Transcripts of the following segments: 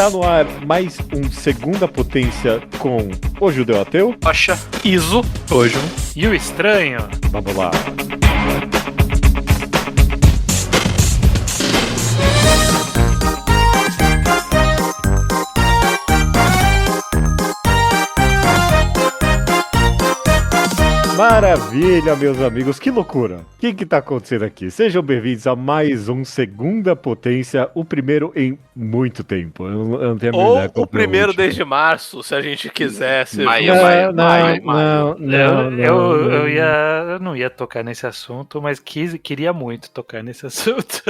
Está no ar mais um Segunda Potência com o Judeu Ateu, Acha, Iso, Hoje, e o Estranho. Vamos lá. Maravilha, meus amigos, que loucura! O que tá acontecendo aqui? Sejam bem-vindos a mais um Segunda Potência, o primeiro em muito tempo. Eu não tenho a minha ideia. ou o primeiro desde março, se a gente quisesse. Eu não ia tocar nesse assunto, mas queria muito tocar nesse assunto.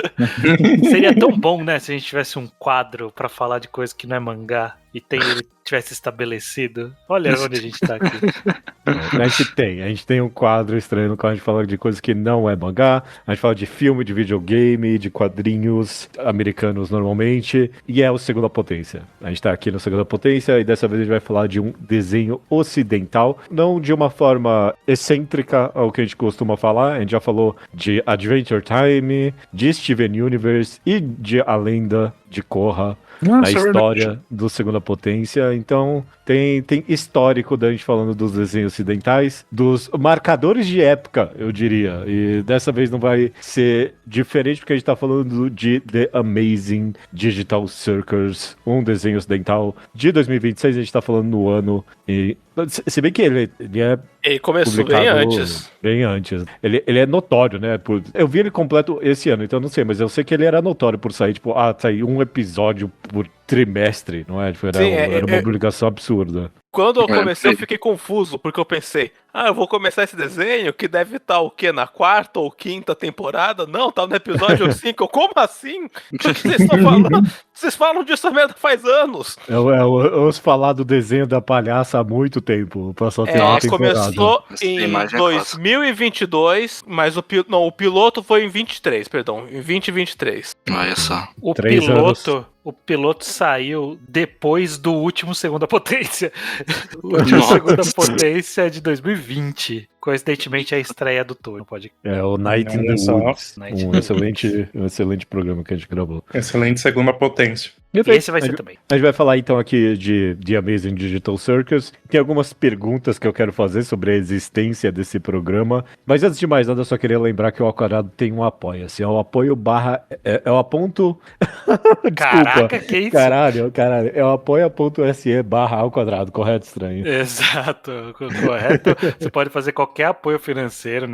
Seria tão bom, né, se a gente tivesse um quadro pra falar de coisa que não é mangá e ele tivesse estabelecido. Olha onde a gente tá aqui. A gente tem um quadro estranho no qual a gente fala de coisas que não é mangá, a gente fala de filme, de videogame, de quadrinhos americanos normalmente, e é o Segunda Potência. A gente tá aqui no Segunda Potência e dessa vez a gente vai falar de um desenho ocidental, não de uma forma excêntrica ao que a gente costuma falar. A gente já falou de Adventure Time, de Steven Universe e de A Lenda de Korra. Na história do Segunda Potência, então tem histórico da gente falando dos desenhos ocidentais, dos marcadores de época, eu diria, e dessa vez não vai ser diferente porque a gente tá falando de The Amazing Digital Circus, um desenho ocidental de 2026, a gente tá falando no ano, e se bem que ele começou bem antes. Bem antes. Ele é notório, né? Eu vi ele completo esse ano, então eu não sei, mas eu sei que ele era notório por sair, sair um episódio por trimestre, não é? Era uma publicação absurda. Quando eu comecei, eu fiquei confuso, porque eu pensei, eu vou começar esse desenho que deve estar o quê? Na quarta ou quinta temporada? Não, tá no episódio 5. Como assim? O que vocês estão falando? Vocês falam disso merda faz anos. Eu ouço falar do desenho da palhaça há muito tempo. Passou até uma temporada. Começou em 2022, mas o piloto foi em 23, perdão, em 2023. Olha só. O piloto saiu depois do último Segunda Potência. O último Segunda Potência é de 2020. Coincidentemente, é a estreia do Tony. O Night in the Woods. Um excelente programa que a gente gravou. Excelente Segunda Potência. E esse vai ser também. A gente vai falar então aqui de The Amazing Digital Circus. Tem algumas perguntas que eu quero fazer sobre a existência desse programa. Mas antes de mais nada, eu só queria lembrar que o Alquadrado tem um apoia-se. É o apoio barra... É o aponto... Caraca, que isso? Caralho. É o apoia.se barra Alquadrado, correto, Estranho? Exato, correto. Você pode fazer qualquer apoio financeiro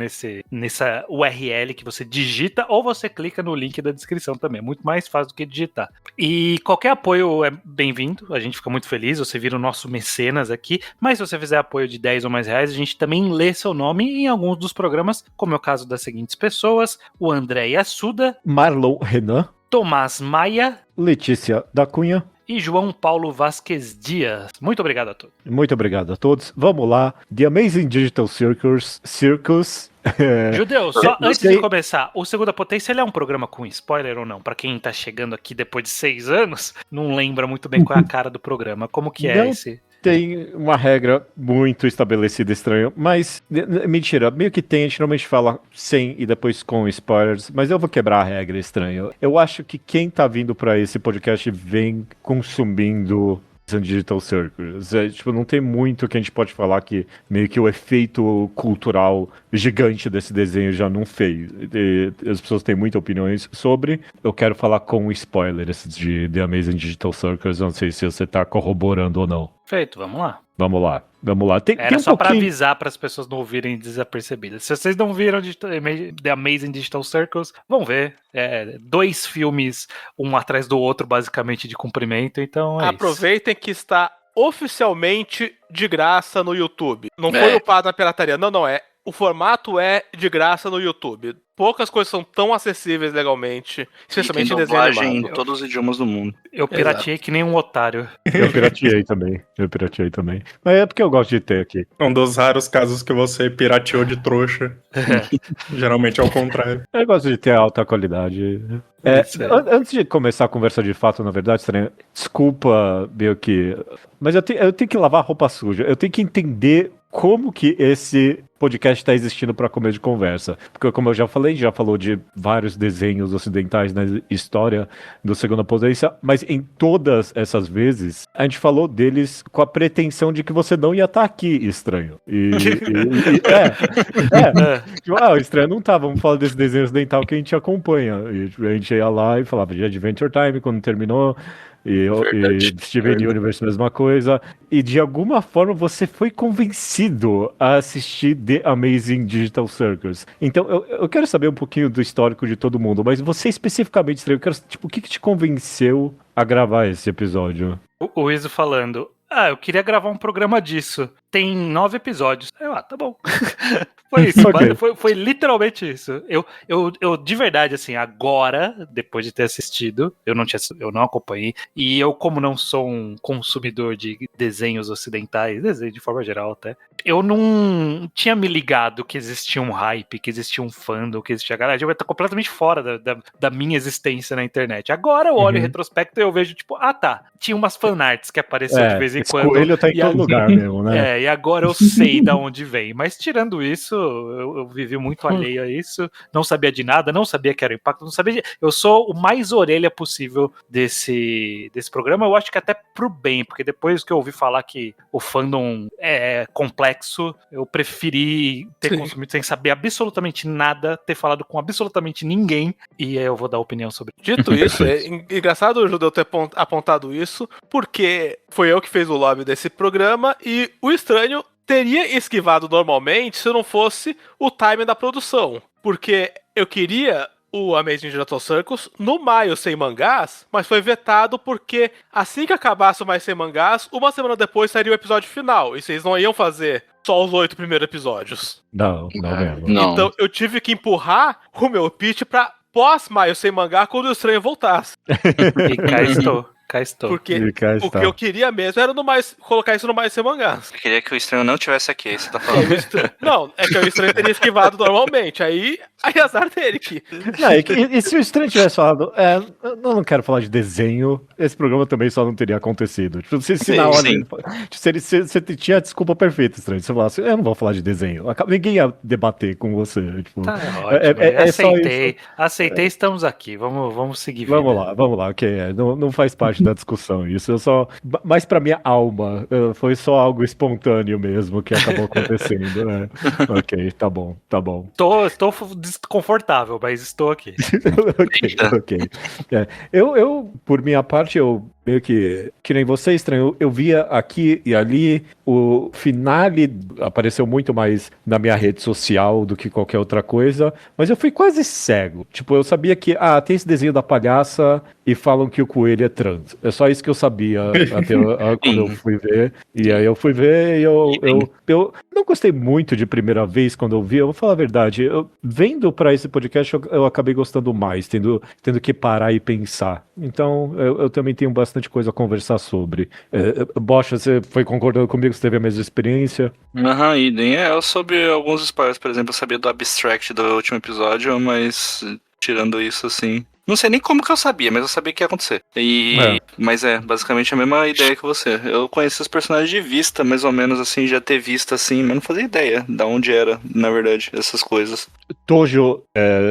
nessa URL que você digita ou você clica no link da descrição também. É muito mais fácil do que digitar. E qualquer apoio é bem-vindo, a gente fica muito feliz, você vira o nosso mecenas aqui, mas se você fizer apoio de 10 ou mais reais, a gente também lê seu nome em alguns dos programas, como é o caso das seguintes pessoas: o André Assuda, Marlon Renan, Tomás Maia, Letícia da Cunha e João Paulo Vasquez Dias. Muito obrigado a todos. Muito obrigado a todos. Vamos lá. The Amazing Digital Circus. Judeu, só antes de começar, o Segunda Potência ele é um programa com spoiler ou não? Pra quem tá chegando aqui depois de 6 anos, não lembra muito bem qual é a cara do programa. Como que é esse? Tem uma regra muito estabelecida, Estranho, mas, mentira, meio que tem, a gente normalmente fala sem e depois com spoilers, mas eu vou quebrar a regra, Estranho. Eu acho que quem tá vindo pra esse podcast vem consumindo Digital Circus. Não tem muito que a gente pode falar que meio que o efeito cultural gigante desse desenho já não fez. As pessoas têm muitas opiniões sobre. Eu quero falar com spoilers de The Amazing Digital Circus. Não sei se você tá corroborando ou não. Feito, vamos lá. Vamos lá. Era só pra avisar para as pessoas não ouvirem desapercebidas. Se vocês não viram The Amazing Digital Circus, vão ver. 2 filmes, um atrás do outro, basicamente, de comprimento. Então aproveitem que está oficialmente de graça no YouTube. Não foi upado na pirataria. Não é. O formato é de graça no YouTube. Poucas coisas são tão acessíveis legalmente, especialmente em desenho animado. Em todos os idiomas do mundo. Eu pirateei que nem um otário. Eu pirateei também. Mas é porque eu gosto de ter aqui. Um dos raros casos que você pirateou de trouxa. Geralmente é o contrário. Eu gosto de ter alta qualidade. Antes de começar a conversa de fato, na verdade, desculpa, meio que... Mas eu tenho que lavar roupa suja. Eu tenho que entender como que esse podcast está existindo para começo de conversa. Porque, como eu já falei, já falou de vários desenhos ocidentais na história do Segunda Potência, mas em todas essas vezes, a gente falou deles com a pretensão de que você não ia estar aqui, estranho. Tipo, o estranho não tá, vamos falar desse desenho ocidental que a gente acompanha. E a gente ia lá e falava de Adventure Time quando terminou. E Steven Universe, mesma coisa. E de alguma forma você foi convencido a assistir The Amazing Digital Circus. Então eu quero saber um pouquinho do histórico de todo mundo, mas você especificamente, eu quero, tipo, o que te convenceu a gravar esse episódio? O Iso falando, eu queria gravar um programa disso. Tem 9 episódios. Tá bom. Foi isso, Okay. foi literalmente isso. Eu de verdade, assim, agora, depois de ter assistido, eu não acompanhei, e eu, como não sou um consumidor de desenhos ocidentais, desenho de forma geral até, eu não tinha me ligado que existia um hype, que existia um fandom, que existia galera, eu tô completamente fora da minha existência na internet. Agora eu olho em retrospecto e eu vejo, tipo, tinha umas fanarts que apareceram de vez em quando. O coelho tá em todo lugar mesmo, né? E agora eu sei de onde vem. Mas tirando isso, eu vivi muito alheio a isso. Não sabia de nada, não sabia que era impacto, não sabia. Eu sou o mais orelha possível desse programa. Eu acho que até pro bem, porque depois que eu ouvi falar que o fandom é complexo, eu preferi ter consumido sem saber absolutamente nada, ter falado com absolutamente ninguém, e aí eu vou dar opinião sobre isso. Dito isso, é engraçado o Judeu ter apontado isso, porque foi eu que fiz o lobby desse programa, e o estranho teria esquivado normalmente se não fosse o time da produção. Porque eu queria o Amazing Digital Circus no maio sem mangás, mas foi vetado porque assim que acabasse o maio sem mangás, uma semana depois sairia o episódio final, e vocês não iam fazer só os 8 primeiros episódios. Não mesmo. Não. Então eu tive que empurrar o meu pitch pra pós-maio sem mangá quando o estranho voltasse. E cá estou. Porque o que eu queria mesmo era colocar isso no mais sem mangás. Eu queria que o estranho não tivesse aqui, aí você tá falando. Não, é que o estranho teria esquivado normalmente. Aí azar dele. E se o estranho tivesse falado, eu não quero falar de desenho, esse programa também só não teria acontecido. Tipo, se na hora. Você tinha a desculpa perfeita, estranho. Você falasse, eu não vou falar de desenho. Ninguém ia debater com você. Tipo, ótimo. Aceitei, estamos aqui. Vamos seguir. Vamos lá, ok. Não faz parte da discussão. Isso mais pra minha alma, foi só algo espontâneo mesmo que acabou acontecendo, né? Ok, tá bom. Estou desconfortável, mas estou aqui. ok. Eu, por minha parte, eu meio que nem você, estranho, eu via aqui e ali, o finale apareceu muito mais na minha rede social do que qualquer outra coisa, mas eu fui quase cego. Tipo, eu sabia que, tem esse desenho da palhaça e falam que o coelho é trans. É só isso que eu sabia até quando eu fui ver. E aí eu fui ver e eu não gostei muito de primeira vez quando eu vi, eu vou falar a verdade. Vendo pra esse podcast, eu acabei gostando mais, tendo que parar e pensar. Então, eu também tenho bastante coisa a conversar sobre. Bocha, você foi concordando comigo? Você teve a mesma experiência? Idem. Eu soube alguns spoilers, por exemplo, eu sabia do Abstract do último episódio, mas tirando isso, assim... Não sei nem como que eu sabia, mas eu sabia que ia acontecer. Mas basicamente a mesma ideia que você. Eu conheci os personagens de vista, mais ou menos assim, já ter visto assim, mas não fazia ideia de onde era, na verdade, essas coisas. Tojo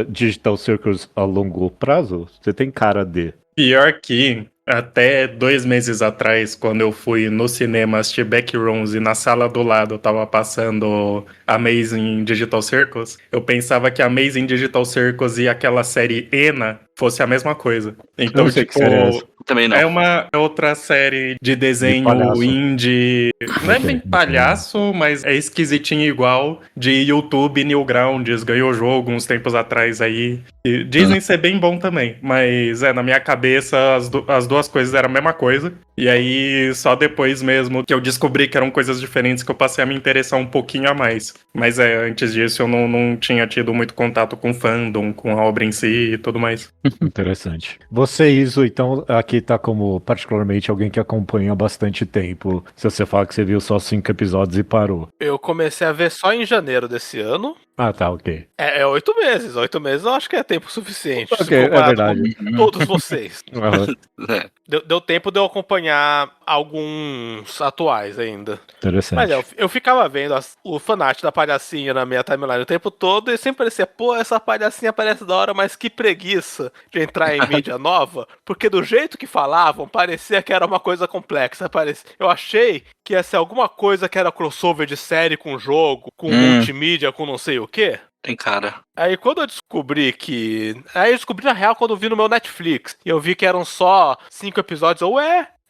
Digital Circus a longo prazo? Você tem cara de... Pior que até 2 meses atrás, quando eu fui no cinema assistir Backrooms e na sala do lado eu tava passando Amazing Digital Circus, eu pensava que Amazing Digital Circus e aquela série Ena fosse a mesma coisa. Então, não sei que série é essa. Também não. É uma outra série de desenho indie. Não é bem palhaço, mas é esquisitinho igual. De YouTube, Newgrounds, ganhou jogo uns tempos atrás aí. E dizem ser bem bom também. Mas na minha cabeça as duas coisas eram a mesma coisa. E aí, só depois mesmo que eu descobri que eram coisas diferentes que eu passei a me interessar um pouquinho a mais. Mas antes disso eu não tinha tido muito contato com fandom, com a obra em si e tudo mais. Interessante. Você, Iso, então, aqui tá como particularmente alguém que acompanha há bastante tempo. Se você fala que você viu só 5 episódios e parou. Eu comecei a ver só em janeiro desse ano. Ah, tá, ok. É 8 meses. 8 meses eu acho que é tempo suficiente. Ok, se é comparado verdade. com todos vocês. Aham, É. Deu tempo de eu acompanhar alguns atuais ainda. Mas interessante. eu ficava vendo o fanart da palhacinha na minha timeline o tempo todo e sempre parecia, pô, essa palhacinha parece da hora, mas que preguiça de entrar em mídia nova, porque do jeito que falavam, parecia que era uma coisa complexa. Eu achei que ia ser alguma coisa que era crossover de série com jogo, com multimídia, com não sei o quê. Tem cara. Aí quando eu descobri que... Aí eu descobri na real quando eu vi no meu Netflix. E eu vi que eram só 5 episódios.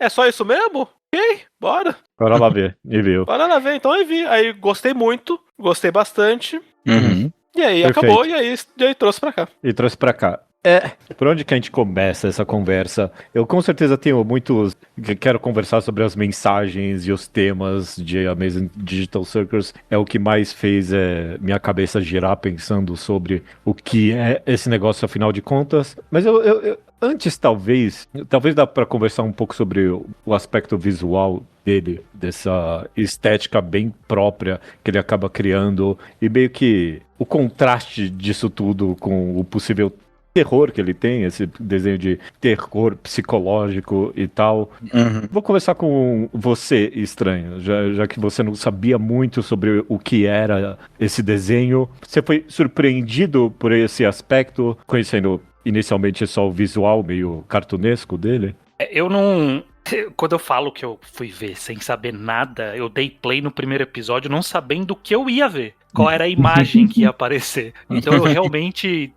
É só isso mesmo? Ok, bora. Bora lá ver. E viu. Bora lá ver. Então eu vi. Aí gostei muito, gostei bastante. Uhum. E aí Perfeito. acabou, e aí trouxe pra cá. E trouxe pra cá. Por onde que a gente começa essa conversa? Eu com certeza tenho muitos. Quero conversar sobre as mensagens e os temas de Amazing Digital Circus. É o que mais fez minha cabeça girar pensando sobre o que é esse negócio, afinal de contas. Mas antes, talvez dá pra conversar um pouco sobre o aspecto visual dele, dessa estética bem própria que ele acaba criando, e meio que o contraste disso tudo com o possível terror que ele tem, esse desenho de terror psicológico e tal. Vou começar com você, Estranho, já que você não sabia muito sobre o que era esse desenho. Você foi surpreendido por esse aspecto, conhecendo inicialmente só o visual meio cartunesco dele? Eu não... Quando eu falo que eu fui ver sem saber nada, eu dei play no primeiro episódio não sabendo o que eu ia ver. Qual era a imagem que ia aparecer. Então eu realmente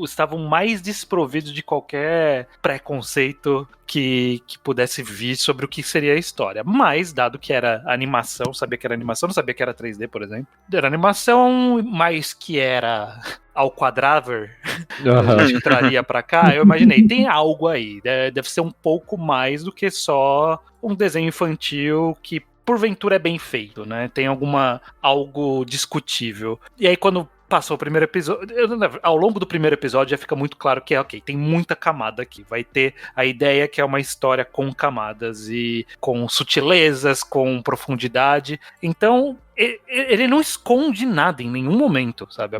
estava mais desprovido de qualquer preconceito que pudesse vir sobre o que seria a história. Mas, dado que era animação, sabia que era animação, não sabia que era 3D, por exemplo. Era animação, mas que era ao quadraver, a gente traria pra cá, eu imaginei, tem algo aí. Deve ser um pouco mais do que só um desenho infantil que porventura é bem feito, né? Tem algo discutível. E aí quando passou o primeiro episódio, ao longo do primeiro episódio já fica muito claro que ok, tem muita camada aqui. Vai ter a ideia que é uma história com camadas e com sutilezas, com profundidade. Então ele não esconde nada em nenhum momento, sabe?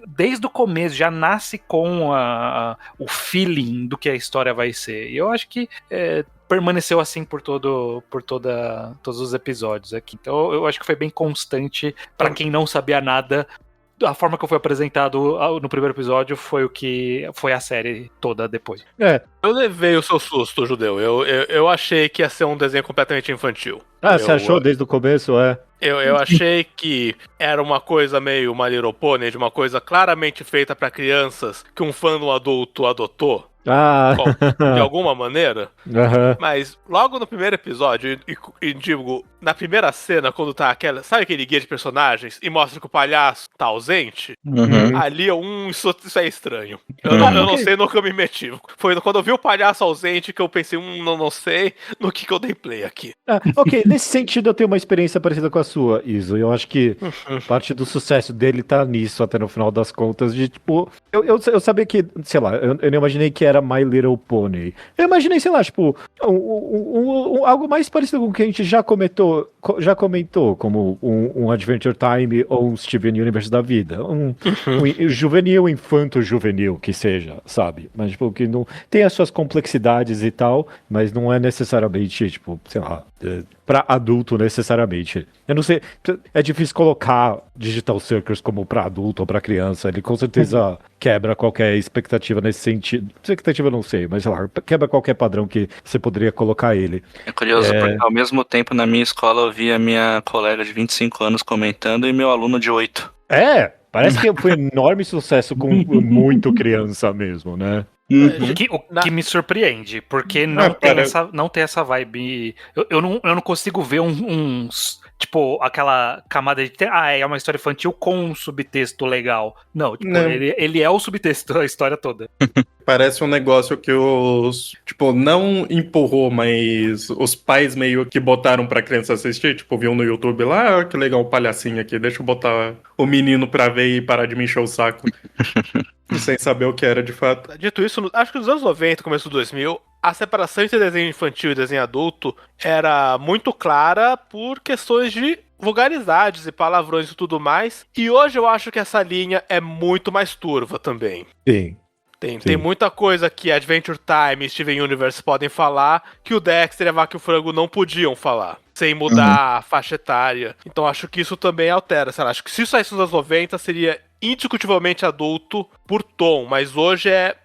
Desde o começo já nasce com o feeling do que a história vai ser. E eu acho que permaneceu assim por todos os episódios aqui. Então eu acho que foi bem constante pra quem não sabia nada. A forma que eu fui apresentado no primeiro episódio foi o que foi a série toda depois. Eu levei o seu susto, Judeu. Eu achei que ia ser um desenho completamente infantil. Você achou desde o começo, Eu achei que era uma coisa meio My Little Pony, de uma coisa claramente feita pra crianças que um fandom adulto adotou. De alguma maneira. Mas logo no primeiro episódio, e digo, na primeira cena, quando tá sabe aquele guia de personagens e mostra que o palhaço tá ausente? Ali isso é estranho. Eu não sei no que eu me meti. Foi quando eu vi o palhaço ausente que eu pensei, não sei no que eu dei play aqui. Ok, nesse sentido eu tenho uma experiência parecida com a sua, Iso. Eu acho que parte do sucesso dele tá nisso, até no final das contas, de tipo, eu sabia que, sei lá, eu não imaginei que era My Little Pony. Eu imaginei, sei lá, tipo, algo mais parecido com o que a gente já comentou, como um Adventure Time ou um Steven Universe da vida. Um juvenil, infanto-juvenil, que seja, sabe? Mas, tipo, que não tem as suas complexidades e tal, mas não é necessariamente, tipo, sei lá, pra adulto necessariamente. Eu não sei, é difícil colocar Digital Circus como pra adulto ou pra criança. Ele com certeza quebra qualquer expectativa nesse sentido. Expectativa eu não sei, mas sei lá, quebra qualquer padrão que você poderia colocar ele. É curioso, porque ao mesmo tempo na minha escola eu via minha colega de 25 anos comentando e meu aluno de 8. Parece que foi um enorme sucesso com muito criança mesmo, né? O que me surpreende, porque não tem essa vibe. Eu não consigo ver tipo, aquela camada de é uma história infantil com um subtexto legal. Não, tipo, ele é o subtexto, a história toda. Parece um negócio que tipo, não empurrou, mas os pais meio que botaram pra criança assistir, tipo, viam no YouTube lá, que legal o palhacinho aqui, deixa eu botar o menino pra ver e parar de me encher o saco. Sem saber o que era de fato. Dito isso, acho que nos anos 90, começo dos 2000, a separação entre desenho infantil e desenho adulto era muito clara por questões de vulgaridades e palavrões e tudo mais. E hoje eu acho que essa linha é muito mais turva também. Sim. Tem muita coisa que Adventure Time e Steven Universe podem falar que o Dexter e a Vaca e o Frango não podiam falar, sem mudar a faixa etária. Então acho que isso também altera, sei lá, acho que se saísse nos anos 90 seria indiscutivelmente adulto por tom, mas hoje é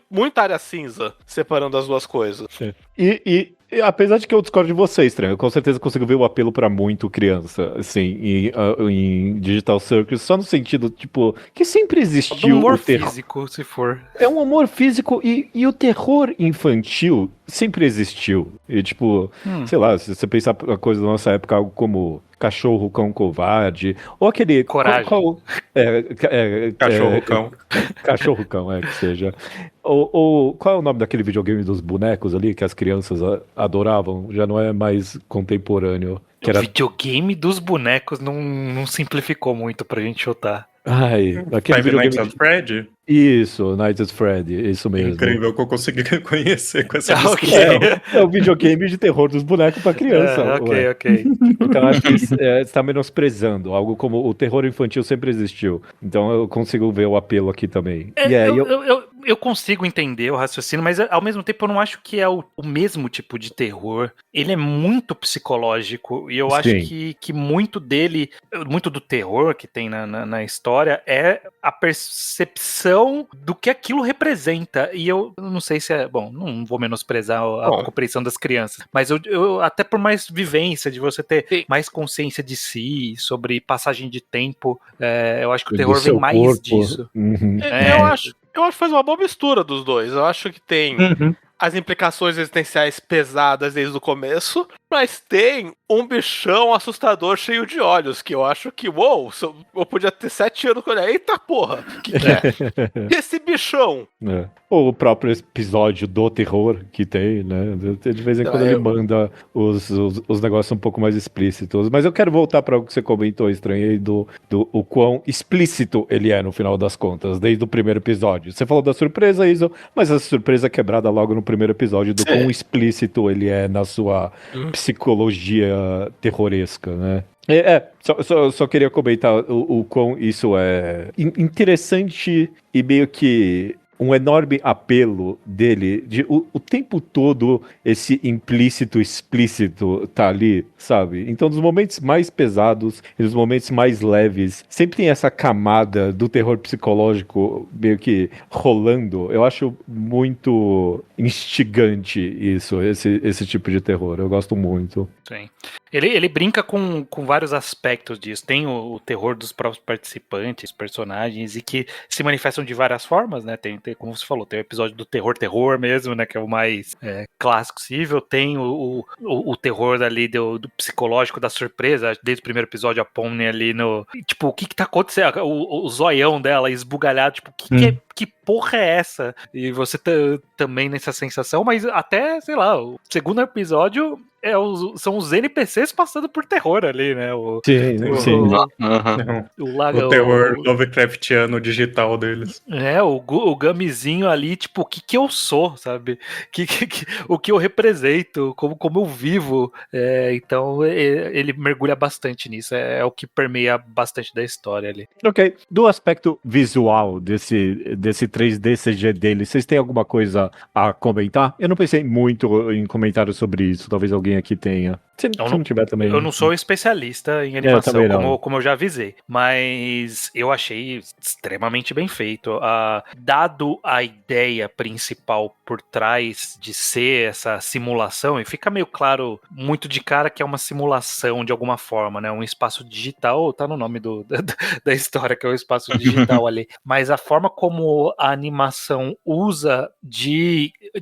muita área cinza separando as duas coisas. Sim. E apesar de que eu discordo de você, Estranho, eu com certeza consigo ver o apelo pra muito criança, assim, em Digital Circus, só no sentido, tipo, que sempre existiu humor o terror. físico, se for. É um humor físico e o terror infantil sempre existiu. E, tipo, sei lá, se você pensar a coisa da nossa época, algo como Cachorro, Cão Covarde, ou aquele... Coragem. Cachorro Cão. Cachorro Cão, que seja. Ou qual é o nome daquele videogame dos bonecos ali que as crianças adoravam? Já não é mais contemporâneo. Que era... O videogame dos bonecos não simplificou muito pra gente chutar. Ai, aquele Five videogame... Nights at Freddy? Isso, Night at Freddy, isso mesmo. Incrível que eu consegui reconhecer com essa Ok. descrição. É o videogame de terror dos bonecos pra criança. Ok. Então acho que está menosprezando. Algo como o terror infantil sempre existiu. Então eu consigo ver o apelo aqui também. Eu consigo entender o raciocínio, mas ao mesmo tempo eu não acho que é o mesmo tipo de terror. Ele é muito psicológico e eu acho que muito dele, muito do terror que tem na história é a percepção do que aquilo representa. E eu não sei se é... Bom, não vou menosprezar a compreensão das crianças, mas eu até por mais vivência, de você ter mais consciência de si, sobre passagem de tempo, eu acho que o terror vem mais disso. Uhum. Eu acho que faz uma boa mistura dos dois. Eu acho que tem as implicações existenciais pesadas desde o começo, mas tem um bichão assustador cheio de olhos, que eu acho que, eu podia ter 7 anos com ele. Eita porra, que é? Esse bichão? Ou o próprio episódio do terror que tem, né? De vez em quando ele manda os negócios um pouco mais explícitos. Mas eu quero voltar para o que você comentou, Estranhei, do o quão explícito ele é no final das contas, desde o primeiro episódio. Você falou da surpresa, Iso, mas a surpresa é quebrada logo no primeiro episódio do quão explícito ele é na sua psicologia terroresca, né? Só queria comentar o quão isso é interessante e meio que um enorme apelo dele, de o tempo todo esse implícito, explícito tá ali, sabe? Então, nos momentos mais pesados e nos momentos mais leves, sempre tem essa camada do terror psicológico meio que rolando. Eu acho muito instigante isso, esse tipo de terror. Eu gosto muito. Sim. Ele brinca com vários aspectos disso. Tem o terror dos próprios participantes, personagens, e que se manifestam de várias formas, né? Tem, como você falou, tem o episódio do terror mesmo, né? Que é o mais clássico possível. Tem o terror ali do psicológico, da surpresa. Desde o primeiro episódio, a Pomni ali no... Tipo, o que tá acontecendo? O zoião dela esbugalhado, tipo, que porra é essa? E você também nessa sensação, mas até, sei lá, o segundo episódio são os NPCs passando por terror ali, né? Sim. O terror Lovecraftiano digital deles. O Gamizinho ali, tipo, o que eu sou, sabe? O que eu represento, como eu vivo. Então, ele mergulha bastante nisso. É o que permeia bastante da história ali. Ok. Do aspecto visual desse 3D CG dele, vocês têm alguma coisa a comentar? Eu não pensei muito em comentários sobre isso. Talvez alguém aqui tenha. Se não tiver também. Eu não sou especialista em animação, como eu já avisei. Mas eu achei extremamente bem feito. Dado a ideia principal por trás de ser essa simulação, e fica meio claro, muito de cara, que é uma simulação de alguma forma, né? Um espaço digital, tá no nome da história, que é o espaço digital ali. Mas a forma como a animação usa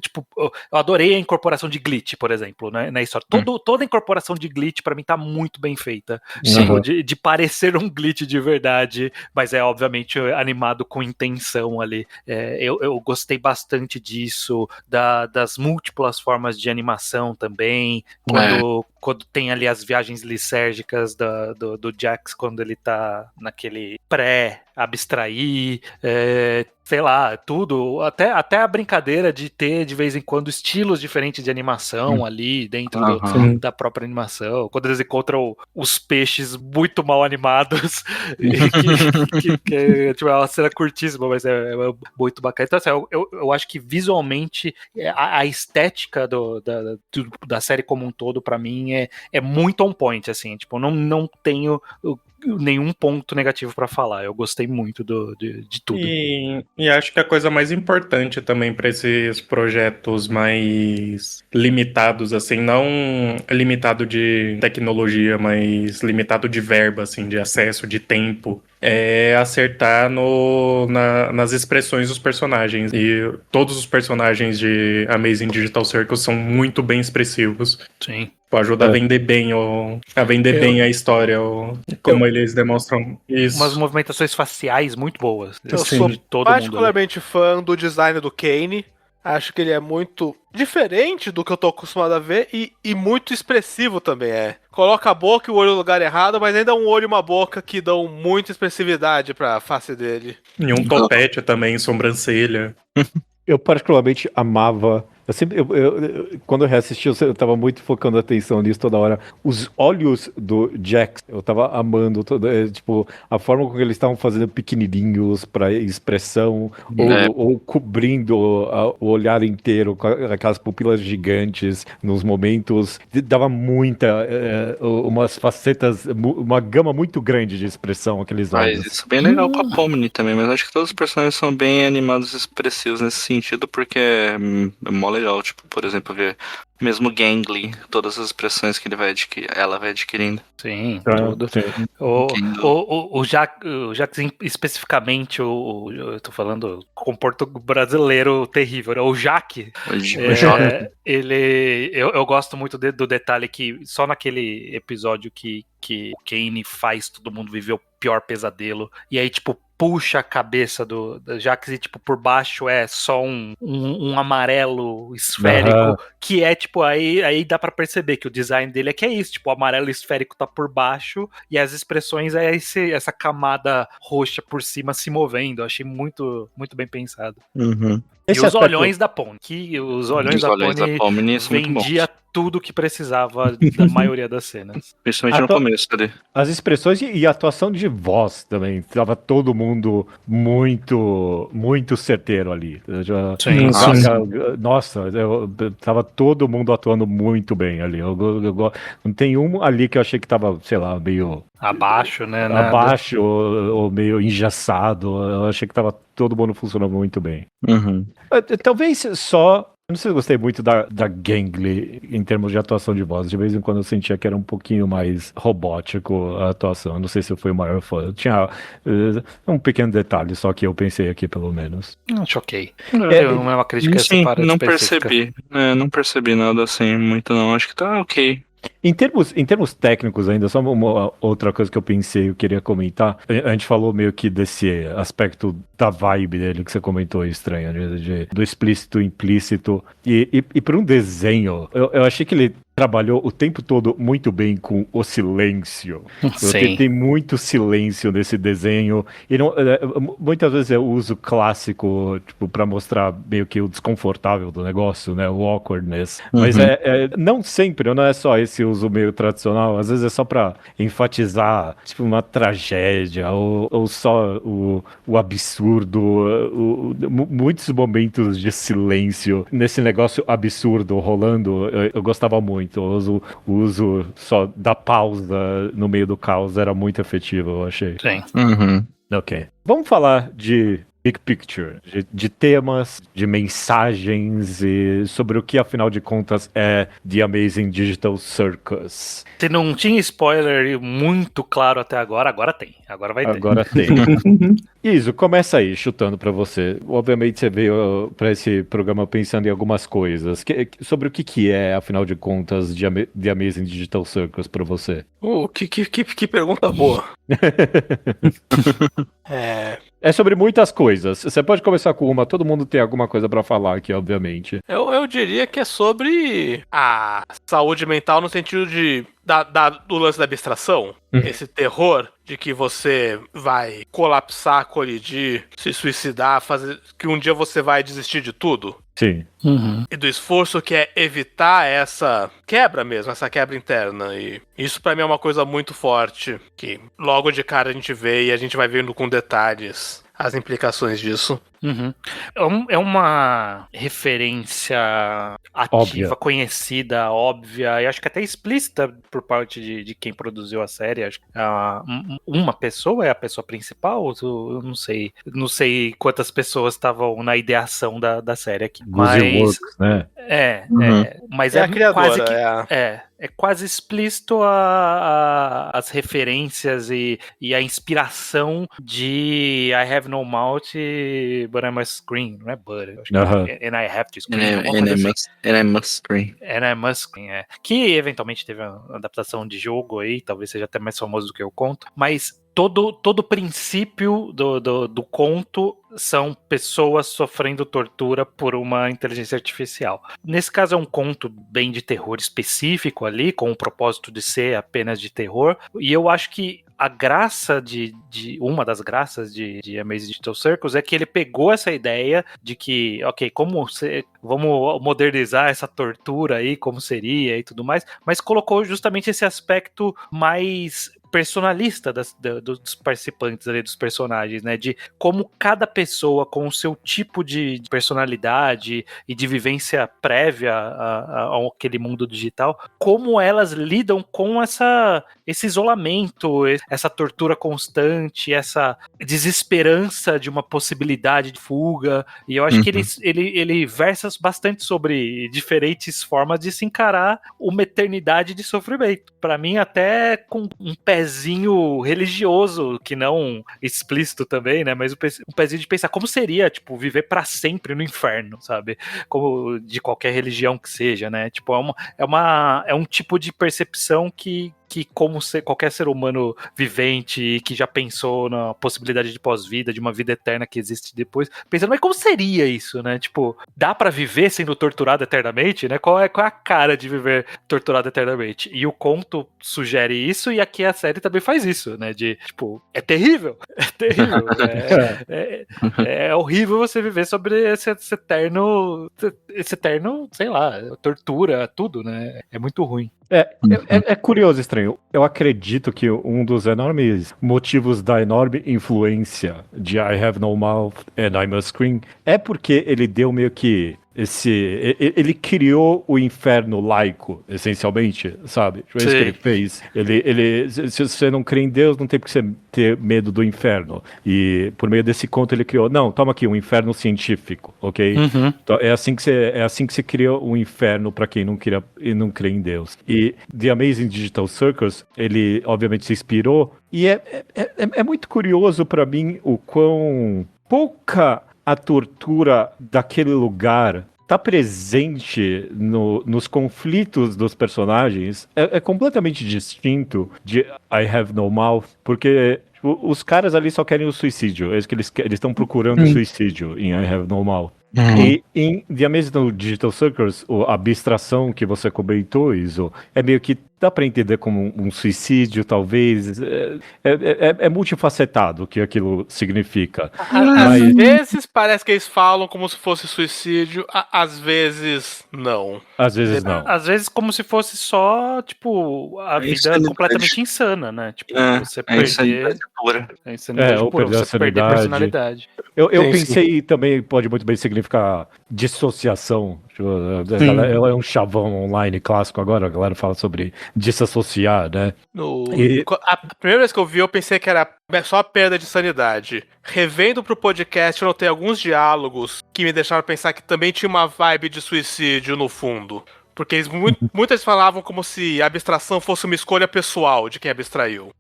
tipo, eu adorei a incorporação de glitch, por exemplo, né, na história. Toda a incorporação de glitch pra mim tá muito bem feita. Tipo, de parecer um glitch de verdade, mas é obviamente animado com intenção ali. Eu gostei bastante disso, das múltiplas formas de animação também. quando tem ali as viagens lisérgicas do Jax, quando ele tá naquele pré-abstrair, sei lá, tudo, até a brincadeira de ter de vez em quando estilos diferentes de animação ali dentro da própria animação, quando eles encontram os peixes muito mal animados, que tipo, é uma cena curtíssima, mas é muito bacana. Então assim, eu acho que visualmente a estética da série como um todo, pra mim, é muito on point, assim, tipo, não tenho nenhum ponto negativo pra falar. Eu gostei muito de tudo. E acho que a coisa mais importante também para esses projetos mais limitados, assim, não limitado de tecnologia, mas limitado de verba, assim, de acesso, de tempo, é acertar nas expressões dos personagens. E todos os personagens de Amazing Digital Circus são muito bem expressivos. Sim. Ajuda a vender bem bem a história, como eles demonstram isso. Umas movimentações faciais muito boas. Eu sou particularmente fã do design do Kane. Acho que ele é muito diferente do que eu tô acostumado a ver e muito expressivo também. Coloca a boca e o olho no lugar errado, mas ainda um olho e uma boca que dão muita expressividade pra face dele. E um topete também, sobrancelha. Eu particularmente amava. Quando eu reassisti, eu tava muito focando a atenção nisso toda hora. Os olhos do Jax, eu tava amando tipo, a forma como eles estavam fazendo pequenininhos para expressão, ou cobrindo o olhar inteiro com aquelas pupilas gigantes nos momentos. Dava umas facetas, uma gama muito grande de expressão aqueles olhos. Mas isso é bem legal com a Pomni também, mas acho que todos os personagens são bem animados e expressivos nesse sentido, porque é mó legal, tipo, por exemplo, ver mesmo Gangly, todas as expressões que ela vai adquirindo. Sim, tudo. Sim. O Jax especificamente, eu tô falando com português brasileiro terrível, o Jaque. Eu gosto muito do detalhe que só naquele episódio que o Kane faz todo mundo viver o pior pesadelo, e aí, tipo, puxa a cabeça do Jax e, tipo, por baixo é só um amarelo esférico, que é, tipo, aí dá pra perceber que o design dele é isso, tipo, o amarelo esférico tá por baixo e as expressões é essa camada roxa por cima se movendo. Eu achei muito, muito bem pensado. Uhum. E os olhões da Pomni, que os olhões da Pomni vendia tudo que precisava da maioria das cenas. Principalmente no começo ali. As expressões e a atuação de voz também. Tava todo mundo muito, muito certeiro ali. Sim. Nossa, tava todo mundo atuando muito bem ali. Não tem um ali que eu achei que tava, sei lá, meio... Abaixo, né? Abaixo ou meio engessado. Eu achei que tava todo mundo funcionando muito bem. Uhum. Talvez só... Eu não sei se eu gostei muito da Gangly em termos de atuação de voz. De vez em quando eu sentia que era um pouquinho mais robótico a atuação. Eu não sei se eu fui o maior fã. Tinha um pequeno detalhe só que eu pensei aqui, pelo menos. Acho ok. Não é uma crítica separada. Não percebi. Não percebi nada assim muito não. Acho que tá ok. Em termos técnicos ainda, só uma outra coisa que eu pensei, eu queria comentar. A gente falou meio que desse aspecto da vibe dele que você comentou estranho, do explícito, implícito. E para um desenho, eu achei que ele trabalhou o tempo todo muito bem com o silêncio. Tem muito silêncio nesse desenho. E muitas vezes eu uso clássico, tipo, para mostrar meio que o desconfortável do negócio, né? O awkwardness. Mas não sempre, não é só esse uso meio tradicional. Às vezes é só para enfatizar, tipo, uma tragédia ou só o absurdo. Muitos momentos de silêncio nesse negócio absurdo rolando, eu gostava muito. O uso só da pausa no meio do caos era muito efetivo, eu achei. Sim. Uhum. Ok. Vamos falar de big picture, de temas, de mensagens e sobre o que, afinal de contas, é The Amazing Digital Circus. Se não tinha spoiler muito claro até agora tem. Agora vai ter. Agora tem. Iso, começa aí, chutando pra você. Obviamente você veio pra esse programa pensando em algumas coisas. Sobre o que é, afinal de contas, The Amazing Digital Circus pra você? Que pergunta boa. É sobre muitas coisas. Você pode começar com uma, todo mundo tem alguma coisa pra falar aqui, obviamente. Eu diria que é sobre a saúde mental no sentido de do lance da abstração. Esse terror de que você vai colapsar, colidir, se suicidar, fazer que um dia você vai desistir de tudo. Sim. E do esforço que é evitar essa quebra mesmo, essa quebra interna. E isso pra mim é uma coisa muito forte, que logo de cara a gente vê e a gente vai vendo com detalhes as implicações disso. É uma referência ativa, Óbvia. conhecida, óbvia, e acho que até explícita por parte de quem produziu a série. Acho que uma pessoa é a pessoa principal, eu não sei quantas pessoas estavam na ideação da série aqui. Guzi Mas Works, né? Mas É a criadora, quase que é quase explícito as referências e a inspiração de I Have No Mouth, But I Must Scream, não é But, eu acho que and I Have to Scream. And I must scream. And I Must Scream, que eventualmente teve uma adaptação de jogo aí, talvez seja até mais famoso do que eu conto, mas todo o princípio do conto são pessoas sofrendo tortura por uma inteligência artificial. Nesse caso é um conto bem de terror específico ali, com o propósito de ser apenas de terror, e eu acho que a graça uma das graças de Amazing Digital Circus é que ele pegou essa ideia de que, ok, vamos modernizar essa tortura aí, como seria e tudo mais, mas colocou justamente esse aspecto mais personalista dos participantes ali, dos personagens, né, de como cada pessoa com o seu tipo de personalidade e de vivência prévia àquele mundo digital, como elas lidam com esse isolamento, essa tortura constante, essa desesperança de uma possibilidade de fuga, e eu acho que ele versa bastante sobre diferentes formas de se encarar uma eternidade de sofrimento. Para mim, até com um pezinho religioso, que não explícito também, né, mas um pezinho de pensar como seria, tipo, viver para sempre no inferno, sabe? Como de qualquer religião que seja, né? Tipo, é um tipo de percepção que como qualquer ser humano vivente que já pensou na possibilidade de pós-vida, de uma vida eterna que existe depois, pensando, mas como seria isso, né? Tipo, dá pra viver sendo torturado eternamente, né? Qual é a cara de viver torturado eternamente? E o conto sugere isso, e aqui a série também faz isso, né? De, tipo, é terrível. É horrível você viver sobre esse eterno, sei lá, tortura, tudo, né? É muito ruim. É curioso, estranho. Eu acredito que um dos enormes motivos da enorme influência de I Have No Mouth and I Must Scream é porque ele deu meio que ele criou o inferno laico, essencialmente, sabe? Foi isso que ele fez. Se você não crê em Deus, não tem por que você ter medo do inferno. E por meio desse conto ele criou, não, toma aqui, um inferno científico, ok? Então, é assim que se cria um inferno para quem não crê em Deus. E The Amazing Digital Circus, ele obviamente se inspirou, e é muito curioso para mim o quão pouca a tortura daquele lugar tá presente nos conflitos dos personagens. É completamente distinto de I Have No Mouth, porque os caras ali só querem o suicídio. Eles estão procurando o suicídio em I Have No Mouth. E em The Amazing Digital Circus, a abstração que você comentou, Iso, é meio que dá pra entender como um suicídio, talvez. É multifacetado o que aquilo significa. Às vezes parece que eles falam como se fosse suicídio, às vezes não. Às vezes não. Às vezes como se fosse só, tipo, a vida completamente insana, né? Tipo, você perder... ou perder a sanidade. Personalidade. Eu pensei também, pode muito bem significar dissociação. É um chavão online clássico agora, a galera fala sobre desassociar, né? A primeira vez que eu vi, eu pensei que era só a perda de sanidade. Revendo pro podcast, eu notei alguns diálogos que me deixaram pensar que também tinha uma vibe de suicídio no fundo. Porque eles muitas falavam como se a abstração fosse uma escolha pessoal de quem abstraiu.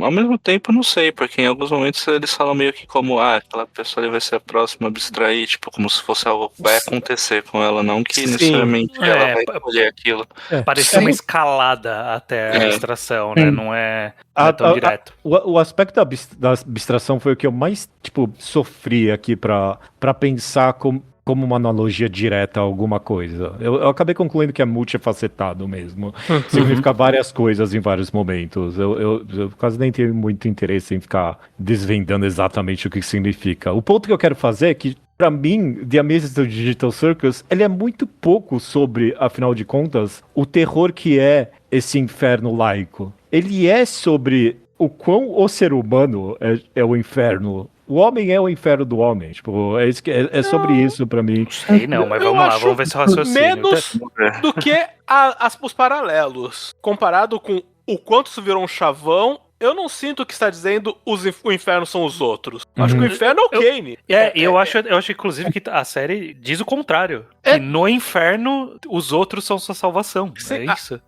Ao mesmo tempo, não sei, porque em alguns momentos eles falam meio que como, aquela pessoa ali vai ser a próxima a abstrair, tipo, como se fosse algo que vai acontecer com ela, não que necessariamente ela vai escolher aquilo. Parecia uma escalada até a abstração, né? Não é tão direto. O aspecto da abstração foi o que eu mais, sofri aqui pra pensar como uma analogia direta a alguma coisa. Eu acabei concluindo que é multifacetado mesmo. Significa várias coisas em vários momentos. Eu quase nem tenho muito interesse em ficar desvendando exatamente o que significa. O ponto que eu quero fazer é que, pra mim, The Amazing Digital Circus, ele é muito pouco sobre, afinal de contas, o terror que é esse inferno laico. Ele é sobre o quão o ser humano é o inferno. O homem é o inferno do homem. É sobre isso pra mim. Sei não, mas vamos lá, vamos ver se o raciocínio. Menos do que os paralelos. Comparado com o quanto isso virou um chavão, eu não sinto que está dizendo o inferno são os outros. Acho que o inferno é o Kane. Eu acho inclusive que a série diz o contrário. Que no inferno os outros são sua salvação. Sim, é isso.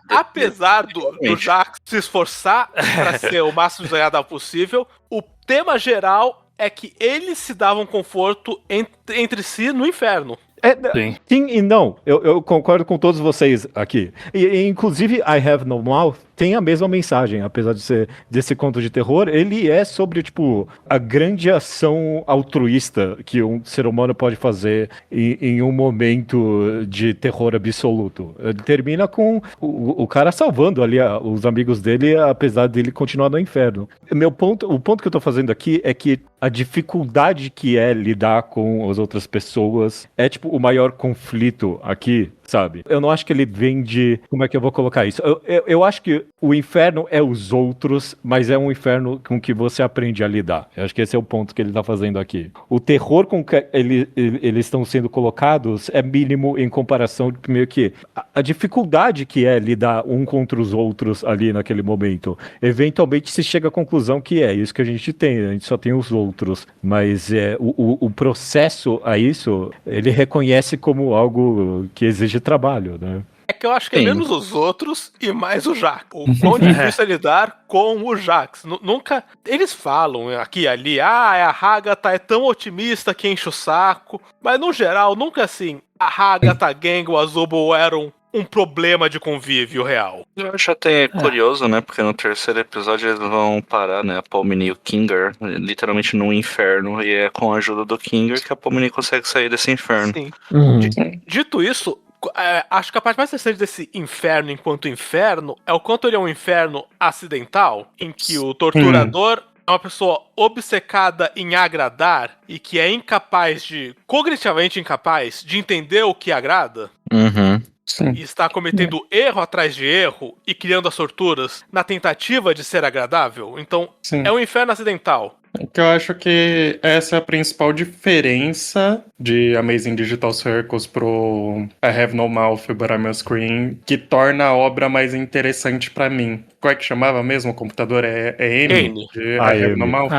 Apesar do Jax se esforçar para ser o máximo desagradável possível, o tema geral é que eles se davam conforto entre si no inferno. Sim e não. Eu concordo com todos vocês aqui. E inclusive, I Have No Mouth tem a mesma mensagem, apesar de ser desse conto de terror. Ele é sobre, a grande ação altruísta que um ser humano pode fazer em um momento de terror absoluto. Ele termina com o cara salvando ali os amigos dele, apesar dele continuar no inferno. O ponto que eu tô fazendo aqui é que a dificuldade que é lidar com as outras pessoas é, o maior conflito aqui, sabe? Eu não acho que ele vem de... Como é que eu vou colocar isso? Eu acho que o inferno é os outros, mas é um inferno com que você aprende a lidar. Eu acho que esse é o ponto que ele tá fazendo aqui. O terror com que eles estão sendo colocados é mínimo em comparação de meio que a dificuldade que é lidar um contra os outros ali naquele momento. Eventualmente se chega à conclusão que é isso que a gente só tem os outros. Mas o processo a isso, ele reconhece como algo que exige trabalho, né? É que eu acho que é menos os outros e mais o Jax. O quão difícil é lidar com o Jax. Nunca... Eles falam aqui e ali, a Hagatha é tão otimista que enche o saco. Mas no geral, nunca assim, a Hagatha, a Gang, o Azubo eram um problema de convívio real. Eu acho até curioso, né? Porque no terceiro episódio eles vão parar, né? A Pomni e o Kinger, literalmente num inferno. E é com a ajuda do Kinger que a Pomni consegue sair desse inferno. Sim. Dito isso, acho que a parte mais interessante desse inferno enquanto inferno é o quanto ele é um inferno acidental, em que o torturador é uma pessoa obcecada em agradar e que é cognitivamente incapaz de entender o que agrada. Sim. E está cometendo erro atrás de erro e criando as torturas na tentativa de ser agradável. Então, é um inferno acidental. Que eu acho que essa é a principal diferença de Amazing Digital Circus pro I Have No Mouth But I'm a Screen, que torna a obra mais interessante pra mim. Qual é que chamava mesmo o computador? É M? De I Have No Mouth?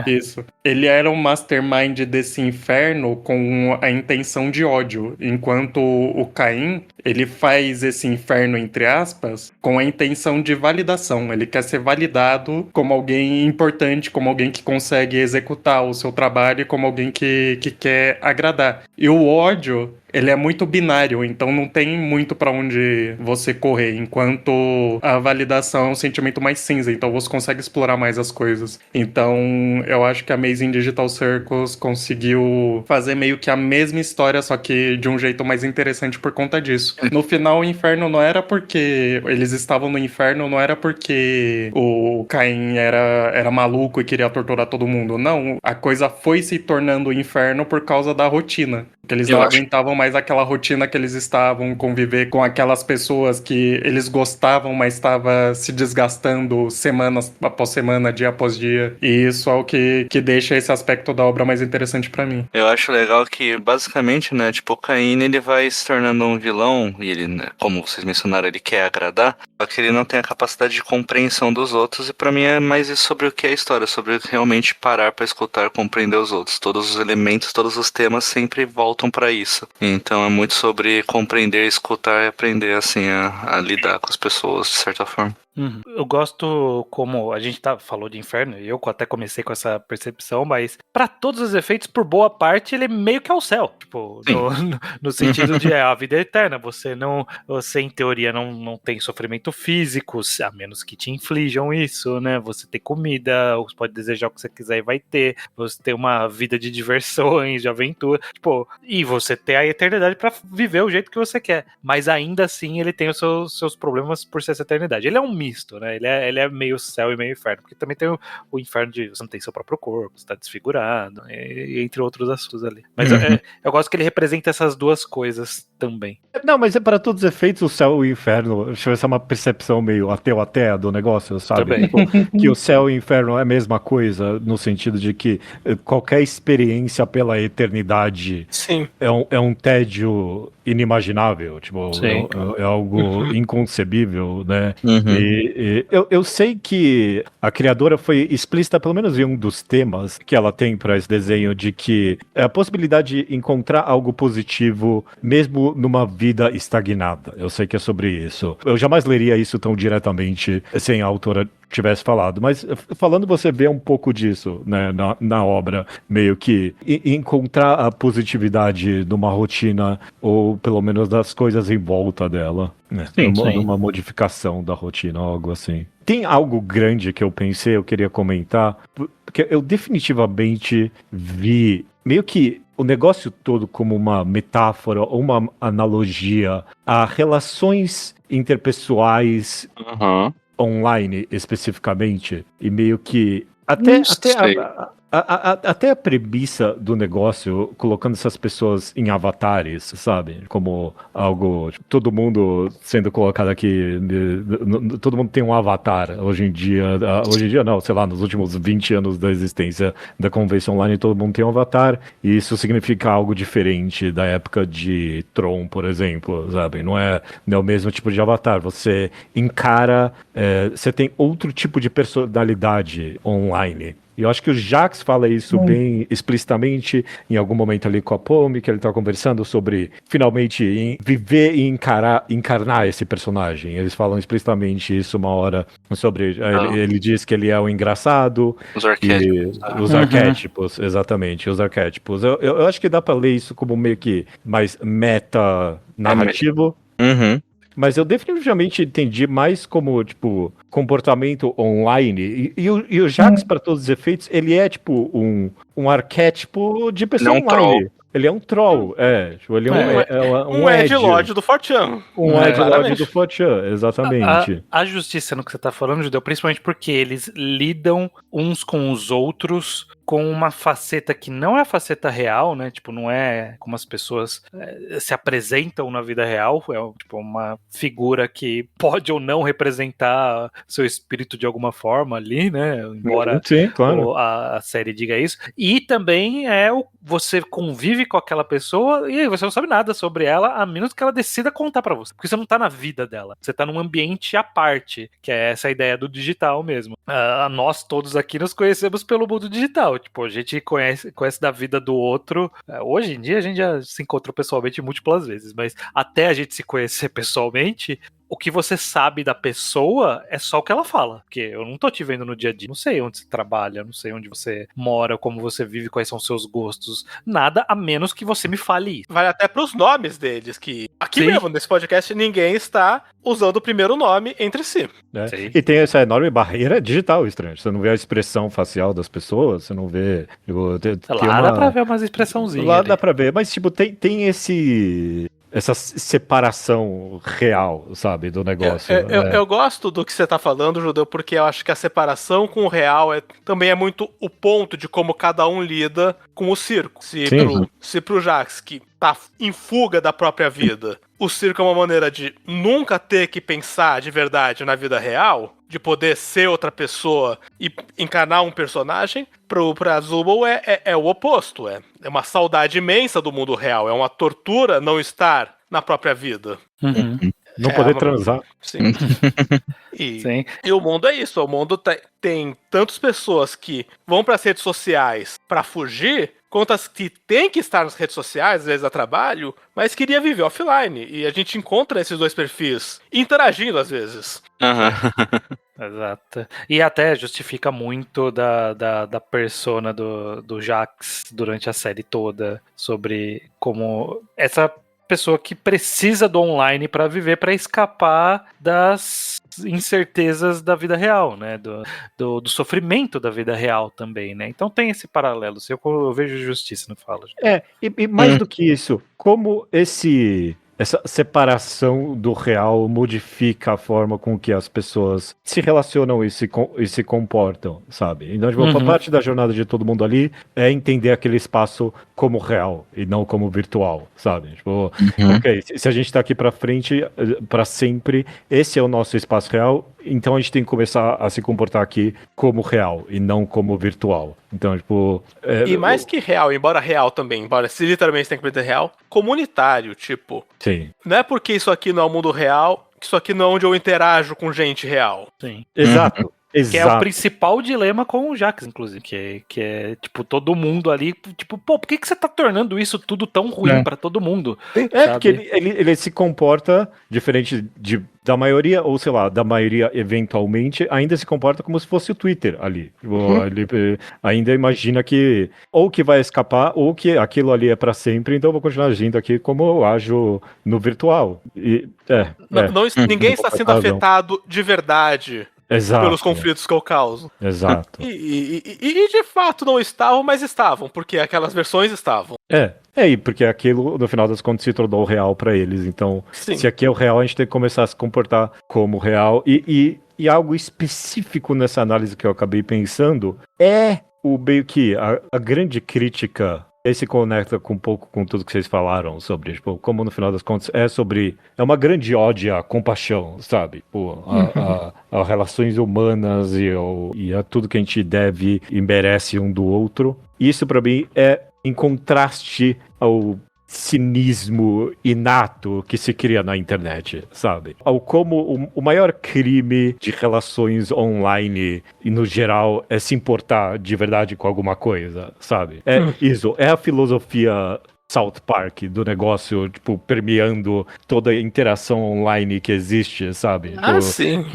Isso. Ele era um mastermind desse inferno com a intenção de ódio, enquanto o Caim, ele faz esse inferno, entre aspas, com a intenção de validação. Ele quer ser validado como alguém importante, como alguém que consegue executar o seu trabalho, como alguém que quer agradar. E o ódio, ele é muito binário, então não tem muito pra onde você correr, enquanto a validação é um sentimento mais cinza, então você consegue explorar mais as coisas. Então, eu acho que a Amazing Digital Circus conseguiu fazer meio que a mesma história, só que de um jeito mais interessante por conta disso. No final, o inferno não era porque eles estavam no inferno, não era porque o Caim era maluco e queria torturar todo mundo. Não, a coisa foi se tornando o inferno por causa da rotina. Que eles não aguentavam mais aquela rotina que eles estavam, conviver com aquelas pessoas que eles gostavam, mas estava se desgastando semana após semana, dia após dia. E isso é o que deixa esse aspecto da obra mais interessante pra mim. Eu acho legal que, basicamente, né, o Caim, ele vai se tornando um vilão, e ele, né, como vocês mencionaram, ele quer agradar, só que ele não tem a capacidade de compreensão dos outros, e pra mim é mais isso sobre o que é a história, sobre realmente parar pra escutar, compreender os outros. Todos os elementos, todos os temas sempre voltam pra isso. Então é muito sobre compreender, escutar e aprender, assim, a lidar com as pessoas, de certa forma. Eu gosto, como a gente falou de inferno, e eu até comecei com essa percepção, mas pra todos os efeitos, por boa parte, ele meio que é o céu. Tipo, no sentido de a vida é eterna. Você em teoria não tem sofrimento físico, a menos que te inflijam isso, né? Você tem comida, você pode desejar o que você quiser e vai ter. Você tem uma vida de diversões, de aventura. Tipo, e você tem a eternidade pra viver o jeito que você quer. Mas ainda assim, ele tem os seus problemas por ser essa eternidade. Ele é um misto, né? Ele é meio céu e meio inferno, porque também tem o inferno de você não tem seu próprio corpo, você tá desfigurado, entre outros assuntos ali. Mas eu gosto que ele representa essas duas coisas também. Não, mas é para todos os efeitos o céu e o inferno. Essa é uma percepção meio ateu até do negócio, sabe? Também. Tipo, que o céu e o inferno é a mesma coisa, no sentido de que qualquer experiência pela eternidade Sim. é um tédio inimaginável, tipo, é algo inconcebível, né? E eu sei que a criadora foi explícita, pelo menos em um dos temas que ela tem para esse desenho, de que é a possibilidade de encontrar algo positivo mesmo numa vida estagnada. Eu sei que é sobre isso. Eu jamais leria isso tão diretamente sem a autora tivesse falado, mas falando, você vê um pouco disso, né, na obra, meio que encontrar a positividade numa rotina, ou pelo menos das coisas em volta dela, né, numa modificação da rotina, algo assim. Tem algo grande que eu pensei, eu queria comentar, porque eu definitivamente vi meio que o negócio todo como uma metáfora ou uma analogia a relações interpessoais online, especificamente, e meio que até a premissa do negócio, colocando essas pessoas em avatares, sabe? Como algo, tipo, todo mundo sendo colocado aqui, todo mundo tem um avatar hoje em dia não, sei lá, nos últimos 20 anos da existência da convenção online, todo mundo tem um avatar, e isso significa algo diferente da época de Tron, por exemplo, sabe? Não é o mesmo tipo de avatar, você encara, você tem outro tipo de personalidade online. E eu acho que o Jax fala isso bem explicitamente em algum momento ali com a Pomi, que ele tá conversando sobre finalmente viver e encarnar esse personagem. Eles falam explicitamente isso uma hora sobre... Ele diz que ele é o engraçado. Os arquétipos. Os arquétipos, exatamente, os arquétipos. Eu acho que dá pra ler isso como meio que mais meta-narrativo. Mas eu definitivamente entendi mais como, tipo, comportamento online. E o Jax, para todos os efeitos, ele é, tipo, um arquétipo de pessoa online. Troll. Ele é um troll, Tipo, ele é um edgelord do 4chan. Um edgelord do 4chan, exatamente. A justiça no que você tá falando, Judeu, principalmente porque eles lidam uns com os outros com uma faceta que não é a faceta real, né? Tipo, não é como as pessoas se apresentam na vida real. É tipo uma figura que pode ou não representar seu espírito de alguma forma ali, né? Embora sim, claro. a série diga isso. E também você convive com aquela pessoa e você não sabe nada sobre ela, a menos que ela decida contar pra você. Porque você não tá na vida dela. Você tá num ambiente à parte, que é essa ideia do digital mesmo. Nós todos aqui nos conhecemos pelo mundo digital. Tipo, a gente conhece da vida do outro. Hoje em dia a gente já se encontrou pessoalmente múltiplas vezes, mas até a gente se conhecer pessoalmente, o que você sabe da pessoa é só o que ela fala. Porque eu não tô te vendo no dia a dia. Não sei onde você trabalha, não sei onde você mora, como você vive, quais são seus gostos. Nada, a menos que você me fale isso. Vale até pros nomes deles, que aqui mesmo, nesse podcast, ninguém está usando o primeiro nome entre si. E tem essa enorme barreira digital, estranho. Você não vê a expressão facial das pessoas, você não vê... Tipo, dá pra ver umas expressãozinhas. Lá dá pra ver, mas tipo, tem essa separação real, sabe, do negócio. Eu gosto do que você tá falando, Judeu, porque eu acho que a separação com o real também é muito o ponto de como cada um lida com o circo. Se pro Jax, que tá em fuga da própria vida, o circo é uma maneira de nunca ter que pensar de verdade na vida real, de poder ser outra pessoa e encarnar um personagem, pra Zubul é o oposto. É uma saudade imensa do mundo real, é uma tortura não estar na própria vida. Não poder transar. Sim. E o mundo é isso. O mundo tem tantas pessoas que vão para as redes sociais para fugir, contas que tem que estar nas redes sociais, às vezes a trabalho, mas queria viver offline. E a gente encontra esses dois perfis interagindo às vezes. Exato. E até justifica muito da persona do Jax durante a série toda, sobre como essa pessoa que precisa do online para viver, para escapar das incertezas da vida real, né? Do sofrimento da vida real também, né? Então tem esse paralelo. Eu vejo justiça no Fala. E mais do que isso, como essa separação do real modifica a forma com que as pessoas se relacionam e se comportam, sabe? Então, tipo, uma parte da jornada de todo mundo ali é entender aquele espaço como real e não como virtual, sabe? Tipo, ok, se a gente tá aqui pra frente, pra sempre, esse é o nosso espaço real, então a gente tem que começar a se comportar aqui como real e não como virtual. Então, tipo... E mais que real, embora se literalmente tem que ser real, comunitário, tipo... Sim. Não é porque isso aqui não é o mundo real, que isso aqui não é onde eu interajo com gente real. Sim. Exato. Que é o principal dilema com o Jax, inclusive. Que é, tipo, todo mundo ali, tipo, pô, por que você tá tornando isso tudo tão ruim pra todo mundo? Porque ele se comporta diferente da maioria, ou sei lá, da maioria eventualmente, ainda se comporta como se fosse o Twitter ali. Ele ainda imagina que ou que vai escapar, ou que aquilo ali é pra sempre, então eu vou continuar agindo aqui como eu ajo no virtual. Ninguém está sendo afetado de verdade. Exato. Pelos conflitos que eu causo. Exato. E de fato não estavam, mas estavam, porque aquelas versões estavam. E porque aquilo, no final das contas, se tornou real pra eles. Então, se aqui é o real, a gente tem que começar a se comportar como real. E algo específico nessa análise que eu acabei pensando é o meio que a grande crítica. Esse se conecta um pouco com tudo que vocês falaram sobre, tipo, como no final das contas é uma grande ode à compaixão, sabe? A relações humanas e a tudo que a gente deve e merece um do outro. Isso pra mim é em contraste ao cinismo inato que se cria na internet, sabe? Ao como o maior crime de relações online e no geral é se importar de verdade com alguma coisa, sabe? Isso, é a filosofia South Park do negócio, tipo, permeando toda a interação online que existe, sabe? Sim.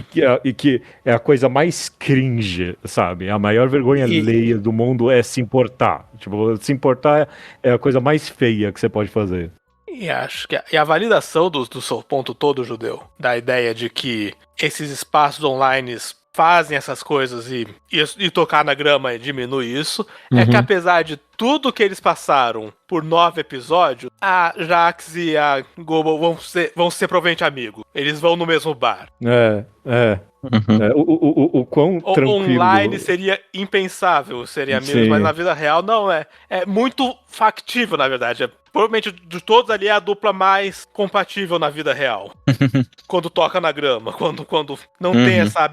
E que é a coisa mais cringe, sabe? A maior vergonha alheia do mundo é se importar. Tipo, se importar é a coisa mais feia que você pode fazer. E acho que a validação do seu ponto todo, Judeu, da ideia de que esses espaços online fazem essas coisas e tocar na grama diminui isso, é que apesar de tudo que eles passaram por 9 episódios, a Jax e a Gobo vão ser provavelmente amigos. Eles vão no mesmo bar. O quão tranquilo... Online seria impensável serem amigos, mas na vida real não é. É muito factível, na verdade. Provavelmente de todos ali é a dupla mais compatível na vida real. Quando toca na grama, quando não tem essa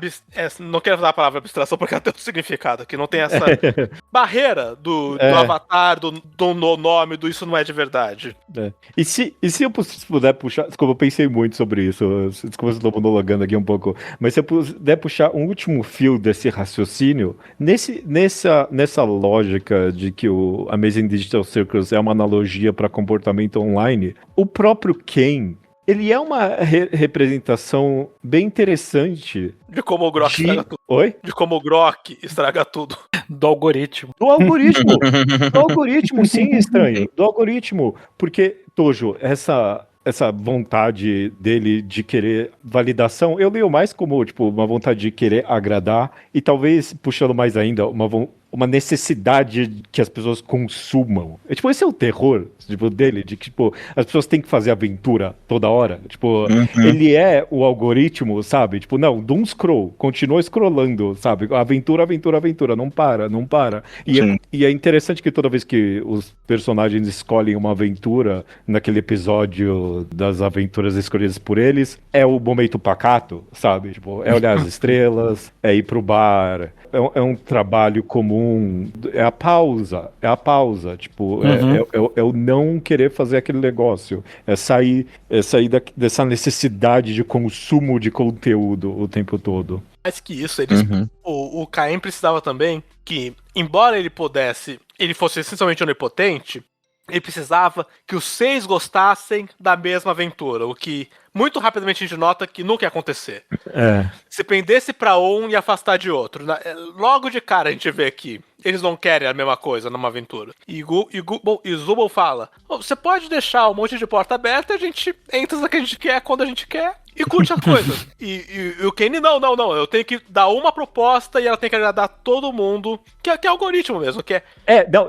não quero usar a palavra abstração porque ela tem outro significado aqui, não tem essa barreira do avatar, do nome, do isso não é de verdade. E se eu puder puxar, desculpa, eu pensei muito sobre isso, desculpa se eu tô monologando aqui um pouco, mas se eu puder puxar um último fio desse raciocínio, nessa lógica de que o Amazing Digital Circus é uma analogia para comportamento online, o próprio Ken, ele é uma representação bem interessante. De como o Grok estraga tudo. Oi? De como o Grok estraga tudo. Do algoritmo. Do algoritmo. Do algoritmo, sim, estranho. Do algoritmo. Porque, Tojo, essa vontade dele de querer validação, eu leio mais como, tipo, uma vontade de querer agradar e talvez, puxando mais ainda, uma necessidade que as pessoas consumam. Tipo, esse é o terror, tipo, dele, de que, tipo, as pessoas têm que fazer aventura toda hora. Tipo, ele é o algoritmo, sabe? Tipo, não, doom scroll, continua scrollando, sabe? Aventura, aventura, aventura, não para. E é interessante que toda vez que os personagens escolhem uma aventura, naquele episódio das aventuras escolhidas por eles, é o momento pacato, sabe? Tipo, é olhar as estrelas, é ir pro bar, é um trabalho comum, é a pausa, tipo, é o não querer fazer aquele negócio, é sair dessa necessidade de consumo de conteúdo o tempo todo. Mais que isso, o Caim precisava também que, embora ele pudesse ele fosse essencialmente onipotente, ele precisava que os 6 gostassem da mesma aventura, o que muito rapidamente a gente nota que nunca ia acontecer. Se pendesse pra um e afastar de outro. Logo de cara a gente vê que eles não querem a mesma coisa numa aventura. E Zubul fala, você pode deixar um monte de porta aberta, a gente entra na que a gente quer, quando a gente quer, e curte as coisas. E o Kenny, não, eu tenho que dar uma proposta e ela tem que agradar todo mundo, que é algoritmo mesmo, que é...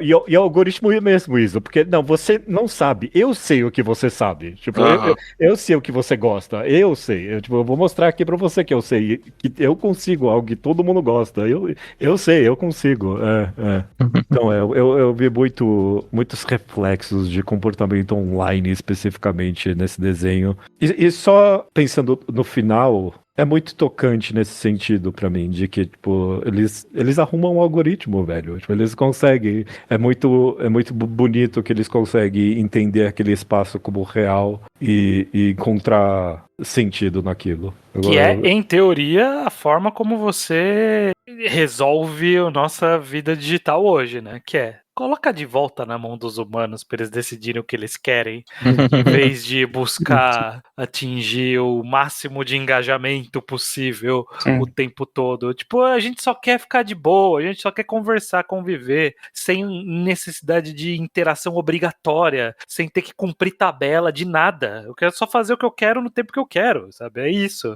E é algoritmo mesmo isso, porque não, você não sabe, eu sei o que você sabe, tipo, eu sei o que você gosta, eu sei, eu vou mostrar aqui pra você que eu sei, que eu consigo algo que todo mundo gosta, eu sei, eu consigo, Então, eu vi muitos reflexos de comportamento online, especificamente nesse desenho, e só pensando no final, é muito tocante nesse sentido pra mim, de que, tipo, eles arrumam um algoritmo, velho. Tipo, eles conseguem. É muito bonito que eles conseguem entender aquele espaço como real e encontrar sentido naquilo. Que é, em teoria, a forma como você resolve a nossa vida digital hoje, né? Que é coloca de volta na mão dos humanos para eles decidirem o que eles querem, em vez de buscar atingir o máximo de engajamento possível o tempo todo. Tipo, a gente só quer ficar de boa, a gente só quer conversar, conviver, sem necessidade de interação obrigatória, sem ter que cumprir tabela de nada. Eu quero só fazer o que eu quero no tempo que eu quero, sabe? É isso.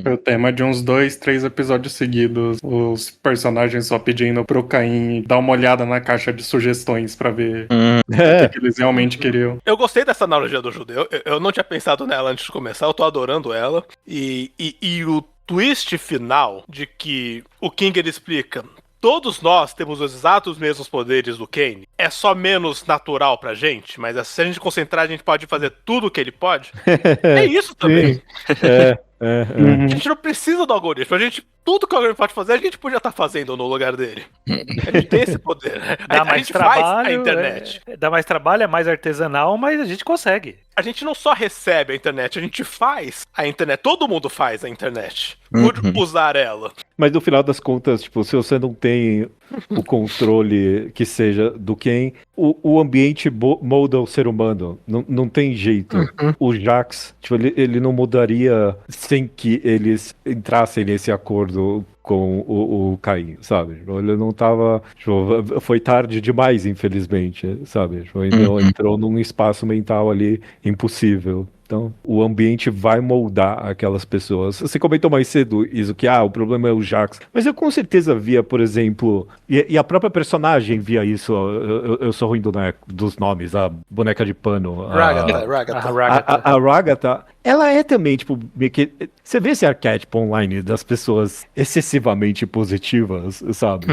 Foi o tema de uns 2, 3 episódios seguidos, os personagens só pedindo pro Caim dar uma olhada na caixa de sugestões pra ver o que eles realmente queriam. Eu gostei dessa analogia do judeu, eu não tinha pensado nela antes de começar, eu tô adorando ela, e o twist final de que o King ele explica: todos nós temos os exatos mesmos poderes do Kane. É só menos natural pra gente, mas se a gente concentrar, a gente pode fazer tudo o que ele pode. É isso também. A gente não precisa do algoritmo. Tudo que o algoritmo pode fazer, a gente podia estar fazendo no lugar dele. A gente tem esse poder. Dá a mais gente trabalho, faz a internet. Dá mais trabalho, é mais artesanal, mas a gente consegue. A gente não só recebe a internet, a gente faz a internet. Todo mundo faz a internet. Por usar ela. Mas no final das contas, tipo, se você não tem o controle que seja do quem, o ambiente molda o ser humano. Não tem jeito. O Jax, tipo, ele não mudaria sem que eles entrassem nesse acordo com o Caim, sabe? Ele não tava... Tipo, foi tarde demais, infelizmente, sabe? Tipo, ele entrou num espaço mental ali impossível. Então, o ambiente vai moldar aquelas pessoas. Você comentou mais cedo isso, que o problema é o Jax. Mas eu com certeza via, por exemplo... E a própria personagem via isso. Eu sou ruim dos nomes. A boneca de pano. A Ragatha. Ela é também, tipo... Você vê esse arquétipo online das pessoas excessivamente positivas, sabe?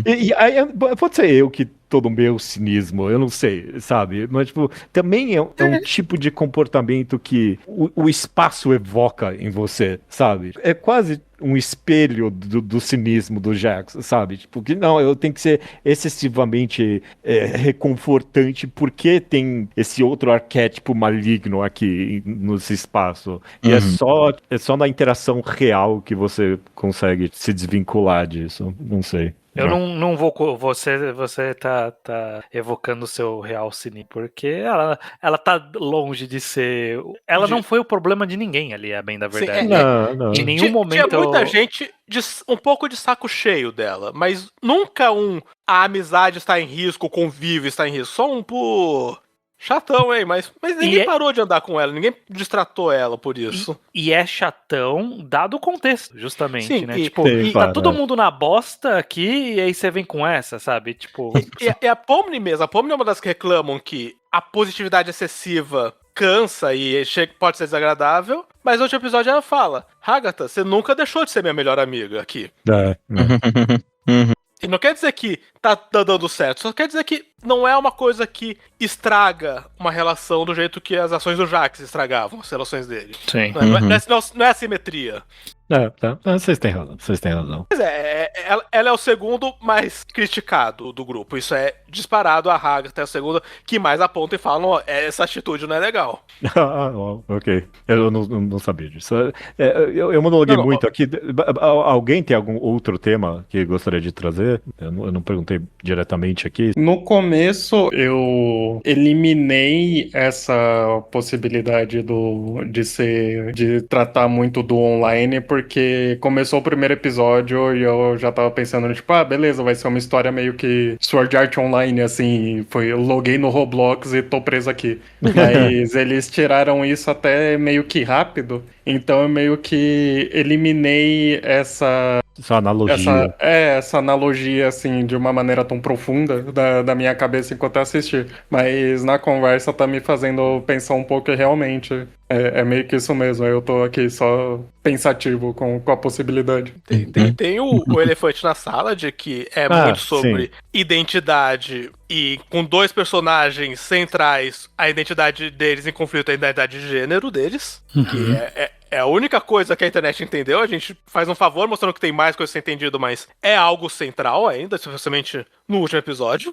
E aí, pode ser eu que todo o meu cinismo, eu não sei, sabe? Mas, tipo, também é um tipo de comportamento que o espaço evoca em você, sabe? É quase um espelho do cinismo do Jax, sabe? Tipo, que não, eu tenho que ser excessivamente reconfortante porque tem esse outro arquétipo maligno aqui nesse espaço. E é só na interação real que você consegue se desvincular disso. Não sei. Eu não vou. Você tá evocando o seu real cinismo, porque ela tá longe de ser. Ela não foi o problema de ninguém ali, a bem da verdade. Sim, não. Em nenhum momento. Tinha muita gente um pouco de saco cheio dela, mas nunca a amizade está em risco, o convívio está em risco. Só por. Chatão, hein? Mas ninguém parou de andar com ela, ninguém distratou ela por isso. E é chatão, dado o contexto, justamente, sim, né? Tá todo mundo na bosta aqui, e aí você vem com essa, sabe? Tipo. E a Pomni mesmo, a Pomni é uma das que reclamam que a positividade excessiva cansa e pode ser desagradável, mas no último episódio ela fala: Ragatha, você nunca deixou de ser minha melhor amiga aqui. E não quer dizer que tá dando certo, só quer dizer que não é uma coisa que estraga uma relação do jeito que as ações do Jax estragavam as relações dele. Sim. Não é assimetria. Tá. Vocês têm razão. Pois ela é o segundo mais criticado do grupo. Isso é disparado. A Ragatha é o segundo que mais aponta e falam: essa atitude não é legal. Ok. Eu não sabia disso. Eu monologuei muito aqui. Alguém tem algum outro tema que gostaria de trazer? Eu não perguntei coloquei diretamente aqui. No começo, eu eliminei essa possibilidade de tratar muito do online, porque começou o primeiro episódio e eu já tava pensando, tipo, beleza, vai ser uma história meio que Sword Art Online, assim, eu loguei no Roblox e tô preso aqui. Mas eles tiraram isso até meio que rápido, então eu meio que eliminei essa analogia. essa analogia, assim, de uma maneira tão profunda da minha cabeça enquanto eu assisti. Mas na conversa tá me fazendo pensar um pouco e realmente é meio que isso mesmo. Eu tô aqui só pensativo com a possibilidade. Tem o elefante na sala, de que é muito sobre identidade e com dois personagens centrais, a identidade deles em conflito, a identidade de gênero deles, que é a única coisa que a internet entendeu. A gente faz um favor mostrando que tem mais coisa a ser entendido, mas é algo central ainda, especialmente no último episódio.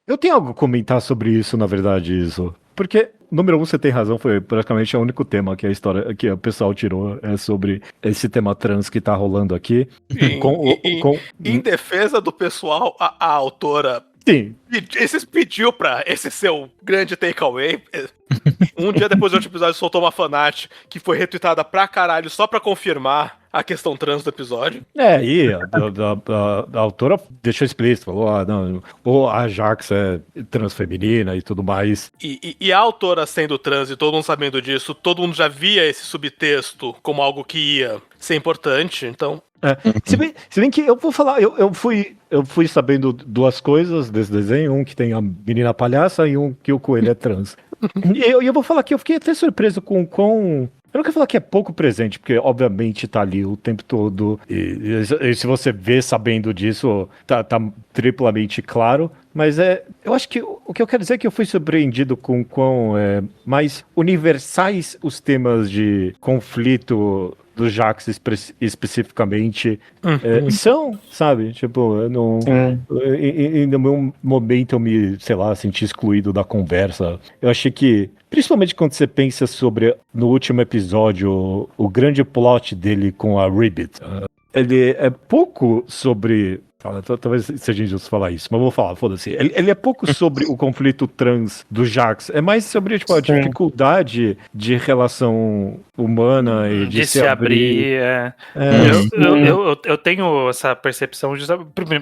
Eu tenho algo a comentar sobre isso, na verdade, isso. Porque, número 1, você tem razão, foi praticamente o único tema que a história que o pessoal tirou sobre esse tema trans que tá rolando aqui. Em defesa do pessoal, a autora pediu pra esse seu grande takeaway. Um dia depois do outro episódio soltou uma fanart que foi retweetada pra caralho só pra confirmar a questão trans do episódio. E a autora deixou explícito, falou, ou a Jax é transfeminina e tudo mais. E a autora sendo trans e todo mundo sabendo disso, todo mundo já via esse subtexto como algo que ia ser importante, então... Se bem que eu vou falar, eu fui sabendo duas coisas desse desenho, um que tem a menina palhaça e um que o coelho é trans. E eu vou falar que eu fiquei até surpreso com eu não quero falar que é pouco presente, porque obviamente tá ali o tempo todo, e se você vê sabendo disso, tá triplamente claro, mas eu acho que o que eu quero dizer é que eu fui surpreendido com quão mais universais os temas de conflito do Jax especificamente são, sabe? Tipo, no meu momento eu me, sei lá, senti excluído da conversa. Eu achei que, principalmente quando você pensa sobre, no último episódio, o grande plot dele com a Ribbit, ele é pouco sobre... Talvez seja injusto falar isso, mas vou falar, foda-se. Ele é pouco sobre o conflito trans do Jax, é mais sobre a dificuldade de relação humana e de se abrir. Eu tenho essa percepção.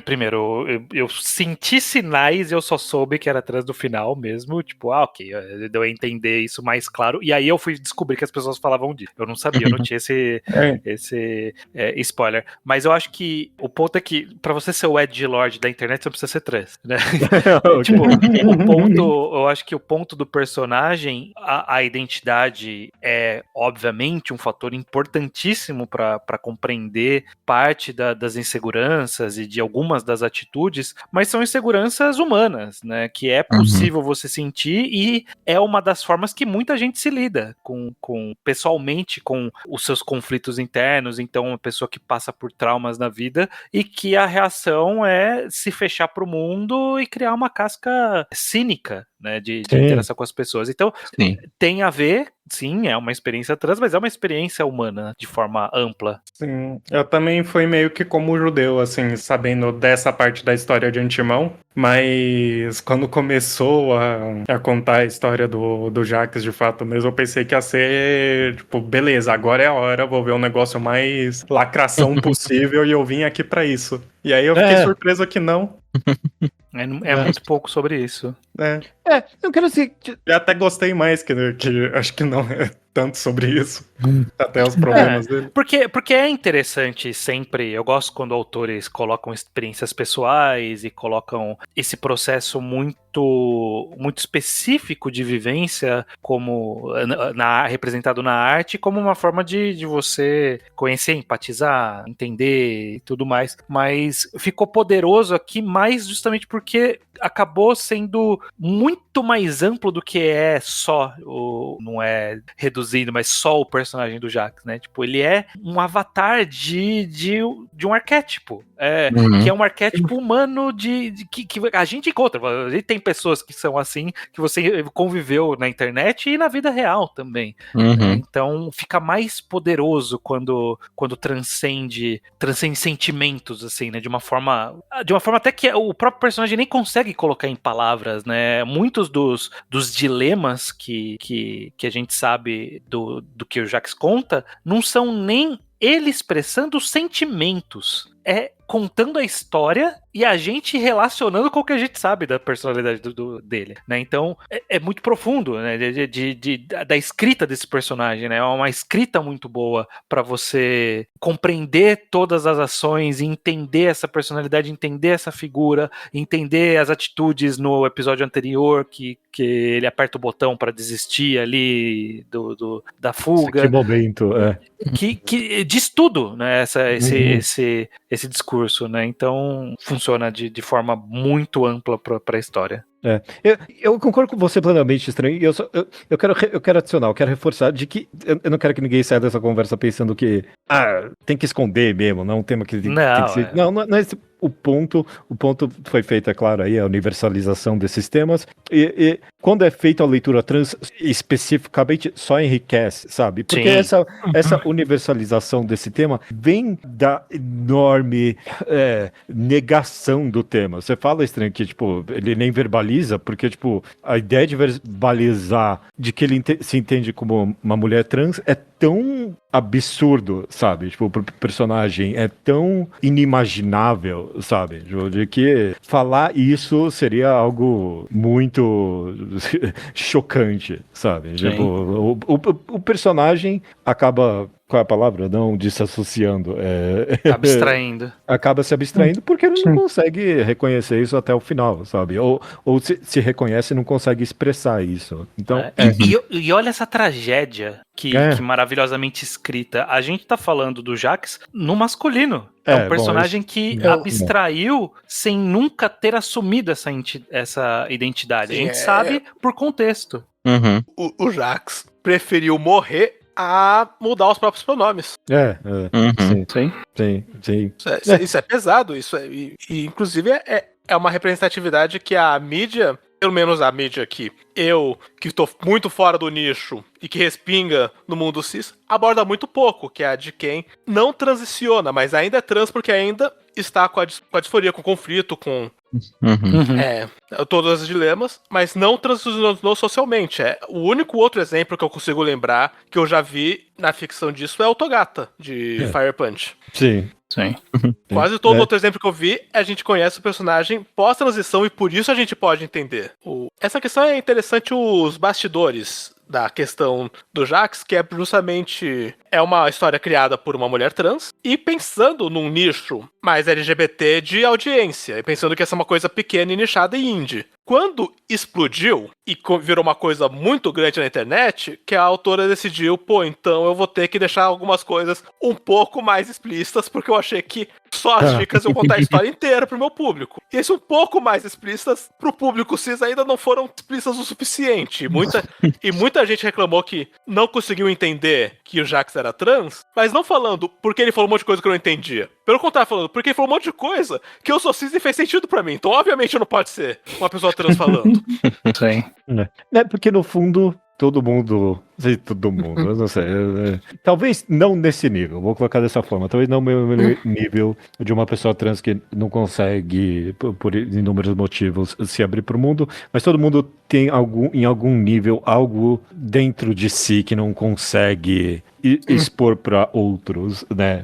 Primeiro, eu senti sinais e eu só soube que era trans no final mesmo. Tipo, ok, deu a entender isso mais claro. E aí eu fui descobrir que as pessoas falavam disso. Eu não sabia, eu não tinha esse spoiler. Mas eu acho que o ponto é que, pra você ser o edgelord da internet, você precisa ser trans, né? Tipo, eu acho que o ponto do personagem, a identidade é, obviamente, um fator importantíssimo para compreender parte das inseguranças e de algumas das atitudes, mas são inseguranças humanas, né? Que é possível você sentir e é uma das formas que muita gente se lida pessoalmente com os seus conflitos internos. Então, uma pessoa que passa por traumas na vida e que a reação é se fechar para o mundo e criar uma casca cínica, né, de interação com as pessoas. Então, tem a ver, sim, é uma experiência trans, mas é uma experiência humana de forma ampla. Sim, eu também fui meio que como judeu, assim, sabendo dessa parte da história de antemão, mas quando começou a contar a história do Jax, de fato mesmo, eu pensei que ia ser, tipo, beleza, agora é a hora, vou ver um negócio mais lacração possível e eu vim aqui pra isso. E aí eu fiquei surpreso que não. É muito pouco sobre isso. Eu quero dizer... Eu até gostei mais, que acho que não é tanto sobre isso. Até os problemas dele. Porque é interessante sempre, eu gosto quando autores colocam experiências pessoais e colocam esse processo muito específico de vivência como representado na arte, como uma forma de você conhecer, empatizar, entender e tudo mais. Mas ficou poderoso aqui mais justamente porque acabou sendo muito mais amplo do que é só, não é reduzido, mas só o personagem do Jax, né? Tipo, ele é um avatar de um arquétipo, que é um arquétipo humano que a gente encontra. A gente tem pessoas que são assim, que você conviveu na internet e na vida real também. Então fica mais poderoso quando transcende sentimentos, assim, né? De uma forma até que o próprio personagem nem consegue colocar em palavras, né? Muitos dos dilemas que a gente sabe do que o Jax conta não são nem ele expressando sentimentos, é contando a história e a gente relacionando com o que a gente sabe da personalidade dele, né? Então é muito profundo, né? Da escrita desse personagem, né? É uma escrita muito boa para você compreender todas as ações e entender essa personalidade, entender essa figura, entender as atitudes no episódio anterior que ele aperta o botão para desistir ali da fuga. Que momento, Que diz tudo, né? Esse discurso, né? Então funciona de forma muito ampla para a história. Eu concordo com você plenamente, Estranho, e eu quero adicionar, eu quero reforçar de que eu não quero que ninguém saia dessa conversa pensando que tem que esconder mesmo, não é um tema que tem que ser... Não é esse o ponto foi feito, é claro, aí a universalização desses temas, e quando é feita a leitura trans, especificamente, só enriquece, sabe? Porque essa universalização desse tema vem da enorme negação do tema. Você fala, Estranho, que, tipo, ele nem verbaliza, porque, tipo, a ideia de verbalizar de que ele se entende como uma mulher trans é tão absurdo, sabe? Tipo, o personagem é tão inimaginável, sabe? De que falar isso seria algo muito chocante, sabe? Tipo, o personagem acaba... Qual é a palavra? Não desassociando. Abstraindo. Acaba se abstraindo porque ele não consegue reconhecer isso até o final, sabe? Ou se reconhece e não consegue expressar isso. Então, E olha essa tragédia que maravilhosamente escrita. A gente tá falando do Jax no masculino. É um personagem que abstraiu sem nunca ter assumido essa identidade. Sim, a gente sabe por contexto. O Jax preferiu morrer a mudar os próprios pronomes. Sim. Isso é pesado, e inclusive é uma representatividade que a mídia, pelo menos a mídia aqui, eu, que estou muito fora do nicho e que respinga no mundo cis, aborda muito pouco, que é a de quem não transiciona, mas ainda é trans porque ainda está com a disforia, com conflito, com todos os dilemas, mas não transicionou socialmente. O único outro exemplo que eu consigo lembrar que eu já vi na ficção disso é o Togata, de Fire Punch. Sim. Quase todo outro exemplo que eu vi, a gente conhece o personagem pós-transição e por isso a gente pode entender. Essa questão é interessante, os bastidores da questão do Jax, que é justamente uma história criada por uma mulher trans e pensando num nicho mais LGBT de audiência, e pensando que essa é uma coisa pequena e nichada e indie. Quando explodiu e virou uma coisa muito grande na internet, que a autora decidiu, então eu vou ter que deixar algumas coisas um pouco mais explícitas, porque eu achei que só as dicas iam contar a história inteira pro meu público. E esse um pouco mais explícitas pro público cis ainda não foram explícitas o suficiente. E muita gente reclamou que não conseguiu entender que o Jax era trans, mas não falando porque ele falou um monte de coisa que eu não entendia. Pelo contrário, falando porque ele falou um monte de coisa que eu sou cis e fez sentido pra mim. Então, obviamente, não pode ser uma pessoa trans falando. Sim. Porque no fundo, todo mundo, eu não sei. Talvez não nesse nível, vou colocar dessa forma. Talvez não no nível de uma pessoa trans que não consegue, por inúmeros motivos, se abrir para o mundo, mas todo mundo tem em algum nível algo dentro de si que não consegue expor para outros, né?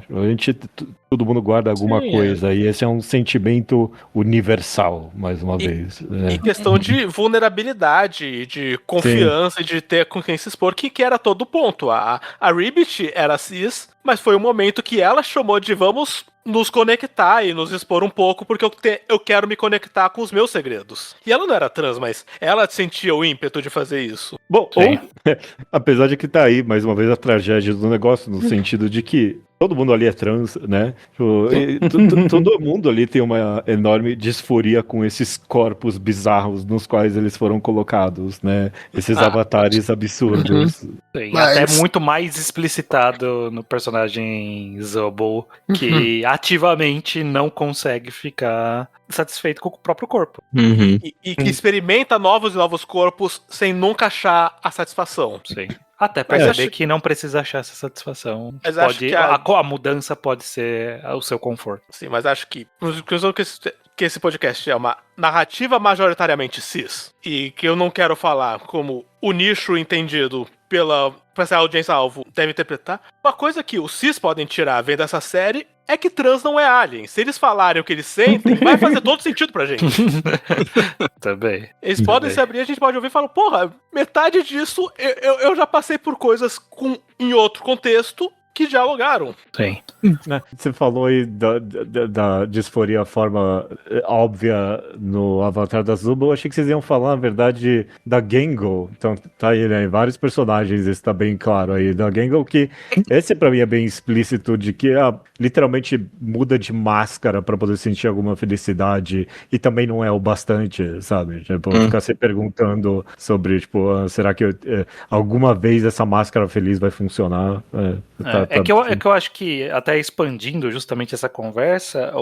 Todo mundo guarda alguma coisa e esse é um sentimento universal, mais uma vez. E questão de vulnerabilidade, de confiança, e de ter com quem se expor, que era todo o ponto. A Ribbit era cis, mas foi um momento que ela chamou de vamos nos conectar e nos expor um pouco, porque eu quero me conectar com os meus segredos. E ela não era trans, mas ela sentia o ímpeto de fazer isso. Bom, apesar de que tá aí, mais uma vez, a tragédia do negócio, no sentido de que todo mundo ali é trans, né? Todo mundo ali tem uma enorme disforia com esses corpos bizarros nos quais eles foram colocados, né? Esses avatares absurdos. Sim, Mas- até muito mais explicitado no personagem Zobel, que ativamente não consegue ficar satisfeito com o próprio corpo. Uhum. E que experimenta novos e novos corpos sem nunca achar a satisfação. Sim. Até Mas perceber acho- que não precisa achar essa satisfação. Mas acho Pode, que a mudança pode ser o seu conforto. Sim, mas acho que que esse podcast é uma narrativa majoritariamente cis, e que eu não quero falar como o nicho entendido pela essa audiência-alvo deve interpretar. Uma coisa que os cis podem tirar vendo essa série é que trans não é alien. Se eles falarem o que eles sentem, vai fazer todo sentido pra gente. Também. Eles podem se abrir, a gente pode ouvir e falar, porra, metade disso eu já passei por coisas em outro contexto que dialogaram. Sim. Né? Você falou aí da disforia, a forma óbvia no Avatar da Zubul. Eu achei que vocês iam falar, na verdade, da Gengo. Então tá aí, né? Vários personagens, esse tá bem claro aí. Da Gengo, que esse pra mim é bem explícito, de que literalmente muda de máscara pra poder sentir alguma felicidade, e também não é o bastante, sabe? Tipo, ficar se perguntando sobre, tipo, será que alguma vez essa máscara feliz vai funcionar? É que eu acho que, até expandindo justamente essa conversa,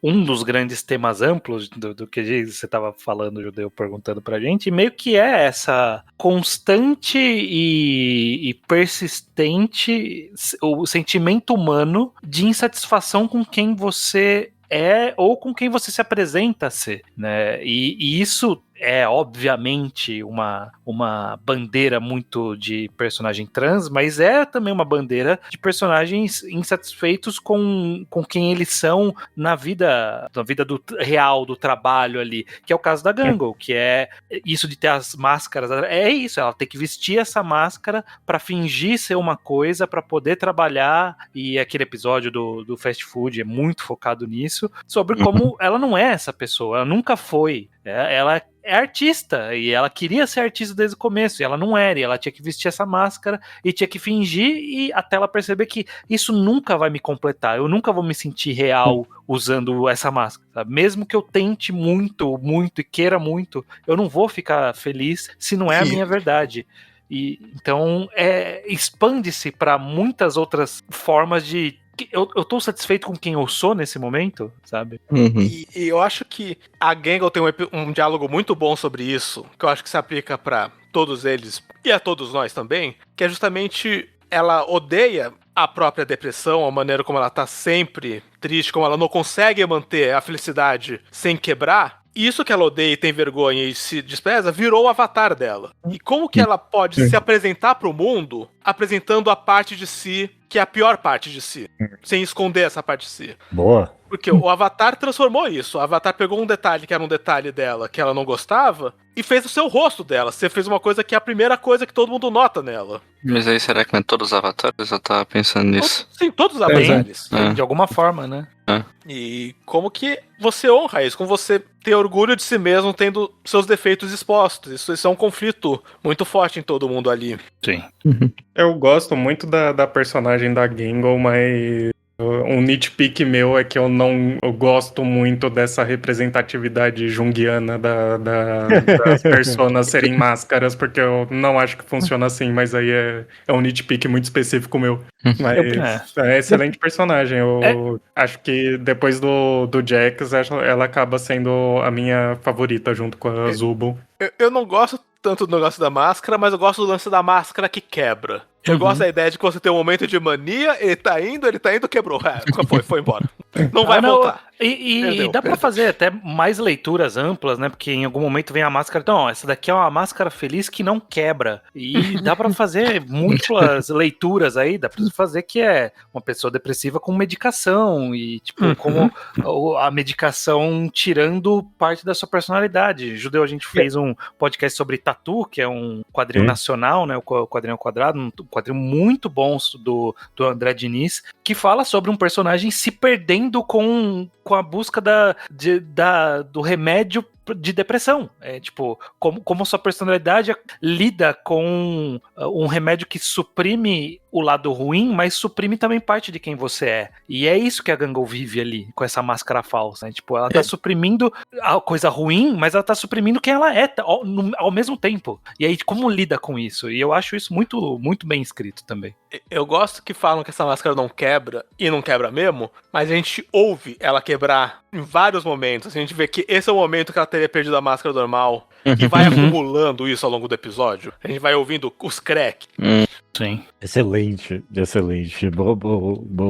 um dos grandes temas amplos do que você estava falando, Judeu, perguntando pra gente, meio que é essa constante e persistente o sentimento humano de insatisfação com quem você é ou com quem você se apresenta a ser, né? E isso é obviamente uma bandeira muito de personagem trans, mas é também uma bandeira de personagens insatisfeitos com quem eles são na vida real, do trabalho ali, que é o caso da Gangle, que é isso de ter as máscaras, é isso, ela tem que vestir essa máscara para fingir ser uma coisa, para poder trabalhar, e aquele episódio do fast food é muito focado nisso, sobre como ela não é essa pessoa, ela nunca foi, ela é artista, e ela queria ser artista desde o começo, e ela não era, e ela tinha que vestir essa máscara, e tinha que fingir, e até ela perceber que isso nunca vai me completar, eu nunca vou me sentir real usando essa máscara, sabe? Mesmo que eu tente muito, muito, e queira muito, eu não vou ficar feliz se não é a minha verdade. E então expande-se para muitas outras formas de eu tô satisfeito com quem eu sou nesse momento, sabe? Uhum. E eu acho que a Gangle tem um diálogo muito bom sobre isso, que eu acho que se aplica pra todos eles e a todos nós também, que é justamente ela odeia a própria depressão, a maneira como ela tá sempre triste, como ela não consegue manter a felicidade sem quebrar. Isso que ela odeia e tem vergonha e se despreza virou o avatar dela. E como que ela pode se apresentar pro mundo apresentando a parte de si que é a pior parte de si, sem esconder essa parte de si. Boa. Porque o Avatar transformou isso. O Avatar pegou um detalhe que era um detalhe dela, que ela não gostava, e fez o seu rosto dela. Você fez uma coisa que é a primeira coisa que todo mundo nota nela. Mas aí será que não é todos os avatares? Eu tava pensando nisso. Sim, todos os avatares. De alguma forma, né? E como que você honra isso, como você tem orgulho de si mesmo tendo seus defeitos expostos. Isso é um conflito muito forte em todo mundo ali. Sim. Eu gosto muito da personagem da Gangle, mas um nitpick meu é que eu gosto muito dessa representatividade junguiana das personas serem máscaras, porque eu não acho que funciona assim, mas aí é um nitpick muito específico meu. Mas é excelente personagem. Eu acho que depois do Jax, ela acaba sendo a minha favorita junto com a Zubul. Eu não gosto tanto do negócio da máscara, mas eu gosto do lance da máscara que quebra. Eu gosto da ideia de que você tem um momento de mania, ele tá indo, quebrou. Foi embora. Não vai voltar. E dá pra fazer até mais leituras amplas, né? Porque em algum momento vem a máscara. Então, essa daqui é uma máscara feliz que não quebra. E dá pra fazer múltiplas leituras aí. Dá pra fazer que é uma pessoa depressiva com medicação. E, tipo, como a medicação tirando parte da sua personalidade. Judeu, a gente fez um podcast sobre Tatu, que é um quadrinho nacional, né? O quadrinho ao quadrado. Um quadrinho muito bom do André Diniz, que fala sobre um personagem se perdendo com a busca do remédio de depressão. Tipo, como sua personalidade lida com um remédio que suprime o lado ruim, mas suprime também parte de quem você é. E é isso que a Gangle vive ali, com essa máscara falsa, né? Tipo, ela tá suprimindo a coisa ruim, mas ela tá suprimindo quem ela é ao mesmo tempo. E aí, como lida com isso? E eu acho isso muito, muito bem escrito também. Eu gosto que falam que essa máscara não quebra, e não quebra mesmo, mas a gente ouve ela quebrar em vários momentos. A gente vê que esse é o momento que ela teria perdido a máscara normal, e vai acumulando isso ao longo do episódio. A gente vai ouvindo os crack. Sim. Excelente.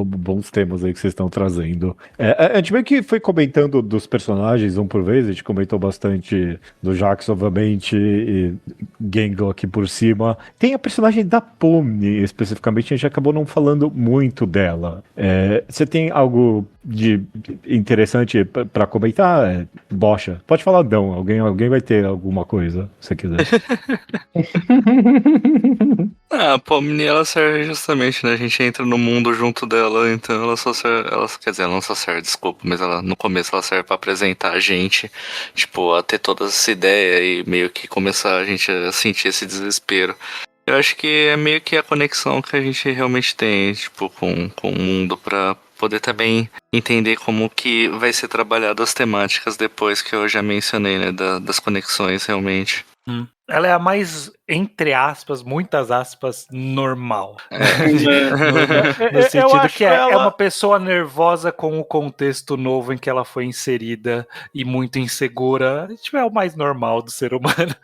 Bons temas aí que vocês estão trazendo. A gente meio que foi comentando dos personagens um por vez, a gente comentou bastante do Jax, obviamente, e Gangle aqui por cima. Tem a personagem da Pomni, especificamente, a gente acabou não falando muito dela. Você tem algo de interessante pra comentar? Bocha, pode falar não, alguém vai ter alguma coisa, se você quiser. A Pomni, ela serve justamente, né? A gente entra no mundo junto dela, então ela só serve. Quer dizer, ela não só serve, desculpa, mas no começo ela serve pra apresentar a gente, tipo, a ter toda essa ideia e meio que começar a gente a sentir esse desespero. Eu acho que é meio que a conexão que a gente realmente tem, tipo, com o mundo pra poder também entender como que vai ser trabalhado as temáticas depois que eu já mencionei, né? Das conexões realmente. Ela é a mais, entre aspas, muitas aspas, normal. No sentido que é uma pessoa nervosa com o contexto novo em que ela foi inserida e muito insegura. Tipo, é o mais normal do ser humano.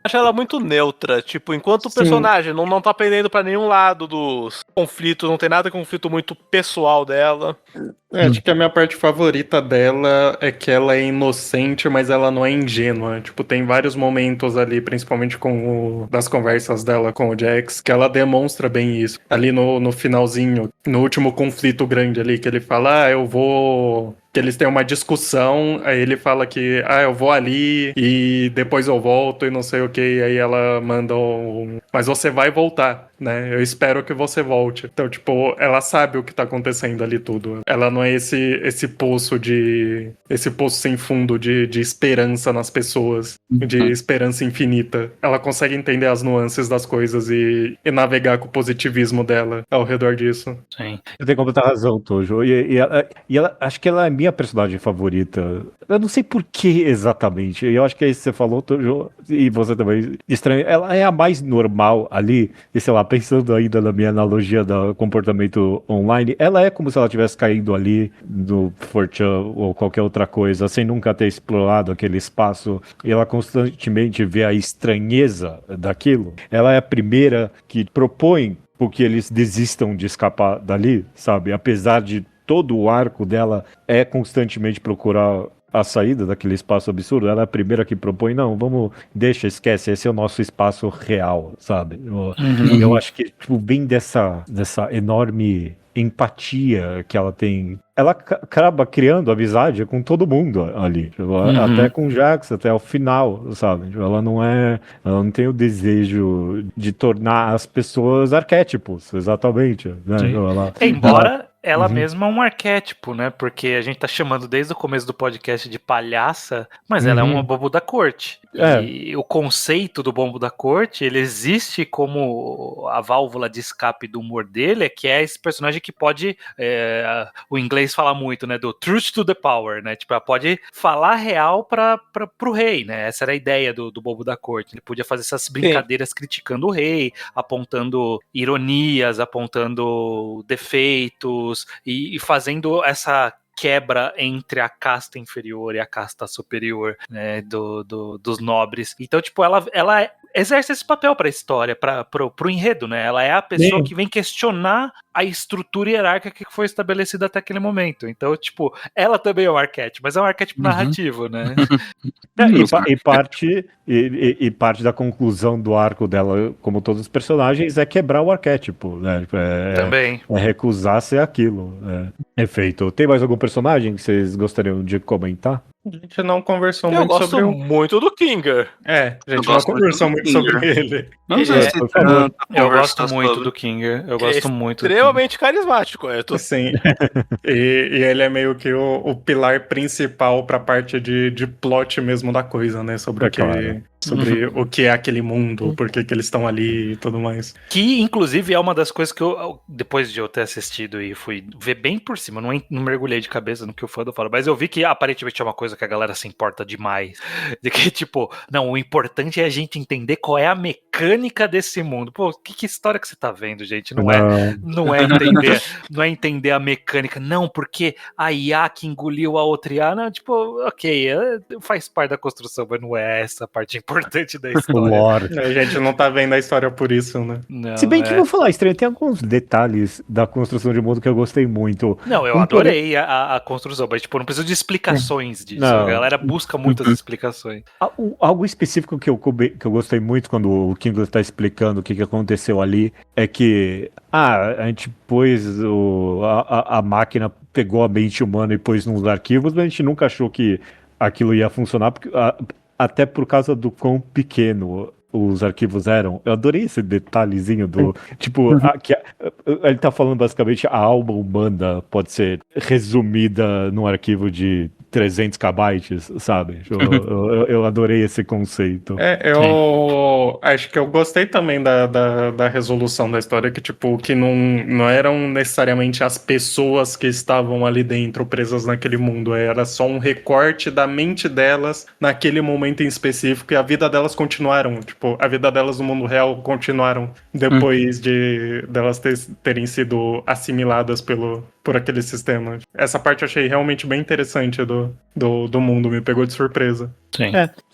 Acho ela muito neutra, tipo, enquanto o personagem não tá pendendo pra nenhum lado dos conflitos, não tem nada de conflito muito pessoal dela. Acho que a minha parte favorita dela é que ela é inocente, mas ela não é ingênua. Tipo, tem vários momentos ali, principalmente das conversas dela com o Jax, que ela demonstra bem isso. Ali no finalzinho, no último conflito grande ali, que ele fala, eu vou... Que eles têm uma discussão, aí ele fala que, eu vou ali e depois eu volto e não sei o que, e aí ela manda mas você vai voltar, né? Eu espero que você volte. Então, tipo, ela sabe o que tá acontecendo ali tudo. Ela não é esse poço sem fundo de esperança nas pessoas, de esperança infinita. Ela consegue entender as nuances das coisas e navegar com o positivismo dela ao redor disso. Sim. Eu tenho completa razão, Tojo. E ela, acho que ela é minha personagem favorita. Eu não sei por que exatamente. Eu acho que é isso que você falou, Tojo, e você também. Estranho. Ela é a mais normal ali. E sei lá, pensando ainda na minha analogia do comportamento online, ela é como se ela estivesse caindo ali no 4chan ou qualquer outra coisa, sem nunca ter explorado aquele espaço. E ela constantemente vê a estranheza daquilo. Ela é a primeira que propõe porque eles desistam de escapar dali, sabe? Apesar de todo o arco dela é constantemente procurar a saída daquele espaço absurdo, ela é a primeira que propõe, não, esquece, esse é o nosso espaço real, sabe? Eu acho que tipo, vem dessa enorme empatia que ela tem. Ela acaba criando amizade com todo mundo ali, até com o Jax, até o final, sabe? Ela não tem o desejo de tornar as pessoas arquétipos, exatamente. Né? Embora ela mesma é um arquétipo, né? Porque a gente tá chamando desde o começo do podcast de palhaça, mas ela é uma bobo da corte. E o conceito do bobo da corte, ele existe como a válvula de escape do humor dele, que é esse personagem que pode, o inglês fala muito, né? Do truth to the power, né? Tipo, ela pode falar real pro rei, né? Essa era a ideia do bobo da corte. Ele podia fazer essas brincadeiras criticando o rei, apontando ironias, apontando defeitos, e fazendo essa quebra entre a casta inferior e a casta superior, né, dos nobres. Então, tipo, ela exerce esse papel pra história, pro enredo, né? Ela é a pessoa que vem questionar a estrutura hierárquica que foi estabelecida até aquele momento. Então, tipo, ela também é um arquétipo, mas é um arquétipo narrativo, né? E parte da conclusão do arco dela, como todos os personagens, é quebrar o arquétipo, né? Também. É recusar ser aquilo. É feito. Tem mais algum personagem que vocês gostariam de comentar? A gente não conversou Eu muito gosto sobre o... muito do Kinger. É, a Eu gente não gosto muito conversou do muito Kinger. sobre ele. Não sei se por favor. tanta Eu conversa gosto muito sobre. do Kinger. Eu Ele é gosto muito do Kinger. extremamente carismático. Eu tô... Sim. E ele é meio que o pilar principal pra parte de plot mesmo da coisa, né? Sobre, É claro. sobre o que é aquele mundo, por que eles estão ali e tudo mais. Que, inclusive, é uma das coisas que eu, depois de eu ter assistido e fui ver bem por cima, não mergulhei de cabeça no que o fã fala, mas eu vi que aparentemente é uma coisa que a galera se importa demais. De que, tipo, não, o importante é a gente entender qual é a mecânica desse mundo. Pô, que história que você tá vendo, gente? Não é entender a mecânica. Não, porque a IA que engoliu a outra IA, não, tipo, ok, faz parte da construção, mas não é essa a parte importante da O história. lore. A gente não tá vendo a história por isso, né? Não, Se bem que vou falar estranho, tem alguns detalhes da construção de mundo que eu gostei muito. Não, eu adorei a construção, mas tipo, não preciso de explicações disso. Não. A galera busca muitas explicações. Algo específico que eu gostei muito quando o Kingler tá explicando o que aconteceu ali é que a gente pôs a máquina, pegou a mente humana e pôs nos arquivos, mas a gente nunca achou que aquilo ia funcionar, porque, até por causa do quão pequeno os arquivos eram. Eu adorei esse detalhezinho do... Tipo, ele tá falando basicamente a alma humana pode ser resumida num arquivo de 300 kbytes, sabe? Eu adorei esse conceito. Eu acho que eu gostei também da resolução da história, que tipo, que não eram necessariamente as pessoas que estavam ali dentro, presas naquele mundo, era só um recorte da mente delas naquele momento em específico, e a vida delas continuaram, tipo, a vida delas no mundo real continuaram depois delas terem sido assimiladas por aquele sistema. Essa parte eu achei realmente bem interessante do mundo, me pegou de surpresa. Sim.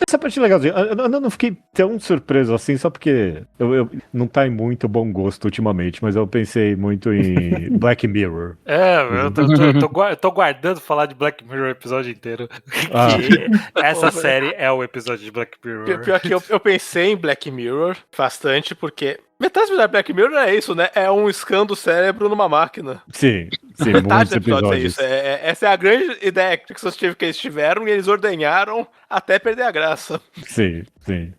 Essa parte é legalzinha. Eu não fiquei tão surpreso assim, só porque eu não tá em muito bom gosto ultimamente, mas eu pensei muito em Black Mirror. Eu tô guardando falar de Black Mirror o episódio inteiro. Essa série é o episódio de Black Mirror. Pior que eu pensei em Black Mirror bastante, porque metade da Black Mirror é isso, né? É um scan do cérebro numa máquina. Sim, Metade muitos do episódio é episódios. isso. Essa é a grande ideia que eles tiveram e eles ordenharam até perder a graça. Sim.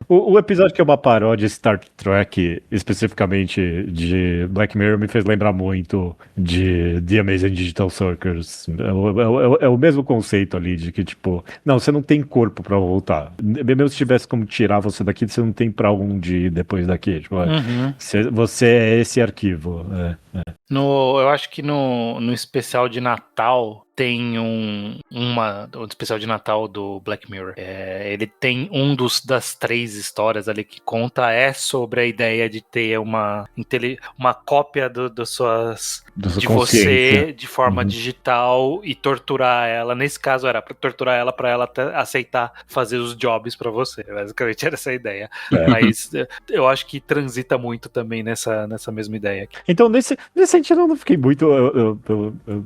O episódio que é uma paródia de Star Trek, especificamente de Black Mirror, me fez lembrar muito de The Amazing Digital Circus. É o mesmo conceito ali, de que, tipo, não, você não tem corpo pra voltar. Mesmo se tivesse como tirar você daqui, você não tem pra onde ir depois daqui. Tipo, você é esse arquivo. Eu acho que no especial de Natal tem o especial de Natal do Black Mirror. Ele tem das 3 histórias ali que conta sobre a ideia de ter uma cópia de você de forma digital e torturar ela. Nesse caso era pra torturar ela pra ela aceitar fazer os jobs pra você. Basicamente era essa a ideia. Mas eu acho que transita muito também nessa mesma ideia aqui. Então, nesse sentido, eu não fiquei muito...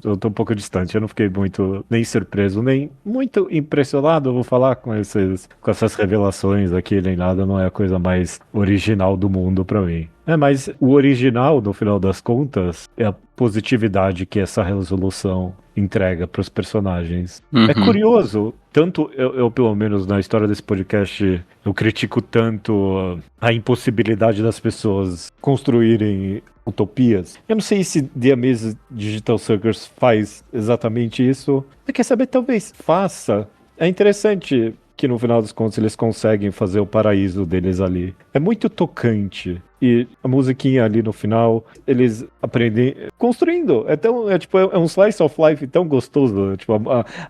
Eu tô um pouco distante. Eu não fiquei muito nem surpreso, nem muito impressionado, eu vou falar, com essas revelações aqui, nem nada. Não é a coisa mais original do mundo pra mim. Mas o original, no final das contas, é a positividade que essa resolução entrega para os personagens. É curioso, tanto eu, pelo menos na história desse podcast, eu critico tanto a impossibilidade das pessoas construírem utopias. Eu não sei se The Amazing Digital Circus faz exatamente isso. Você quer saber? Talvez faça. É interessante que no final dos contos eles conseguem fazer o paraíso deles ali. É muito tocante. E a musiquinha ali no final, eles aprendem construindo. É um slice of life tão gostoso. Tipo,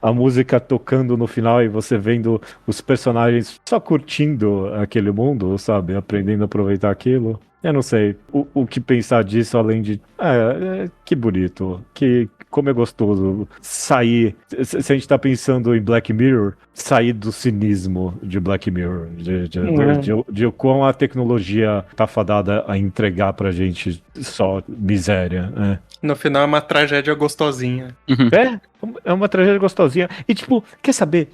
a música tocando no final e você vendo os personagens só curtindo aquele mundo, sabe? Aprendendo a aproveitar aquilo. Eu não sei o que pensar disso, além de... que bonito. Como é gostoso sair... Se a gente tá pensando em Black Mirror, sair do cinismo de Black Mirror. De como a tecnologia tá fadada a entregar pra gente só miséria. No final é uma tragédia gostosinha. É uma tragédia gostosinha. E tipo, quer saber?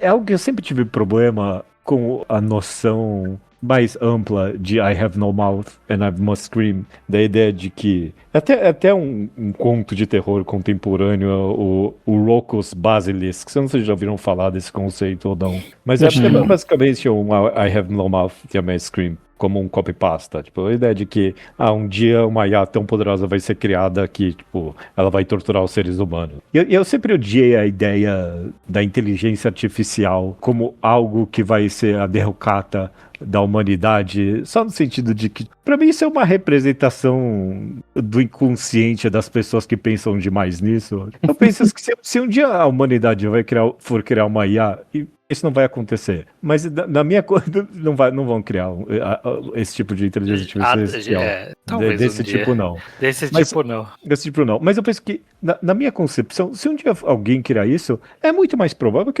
É algo que eu sempre tive problema com a noção mais ampla de I have no mouth and I must scream, da ideia de que até um conto de terror contemporâneo, o Rocco's Basilisk, eu não sei se já ouviram falar desse conceito ou não, mas é basicamente um I have no mouth and I must scream, como um copypasta, tipo, a ideia de que um dia uma IA tão poderosa vai ser criada que, tipo, ela vai torturar os seres humanos. E eu sempre odiei a ideia da inteligência artificial como algo que vai ser a derrocata da humanidade, só no sentido de que, pra mim, isso é uma representação do inconsciente das pessoas que pensam demais nisso. Eu penso que se um dia a humanidade for criar uma IA, isso não vai acontecer. Mas na minha coisa, não vão criar esse tipo de inteligência artificial. Talvez desse tipo, não. Desse tipo, não. Desse tipo, não. Mas eu penso que, na minha concepção, se um dia alguém criar isso, é muito mais provável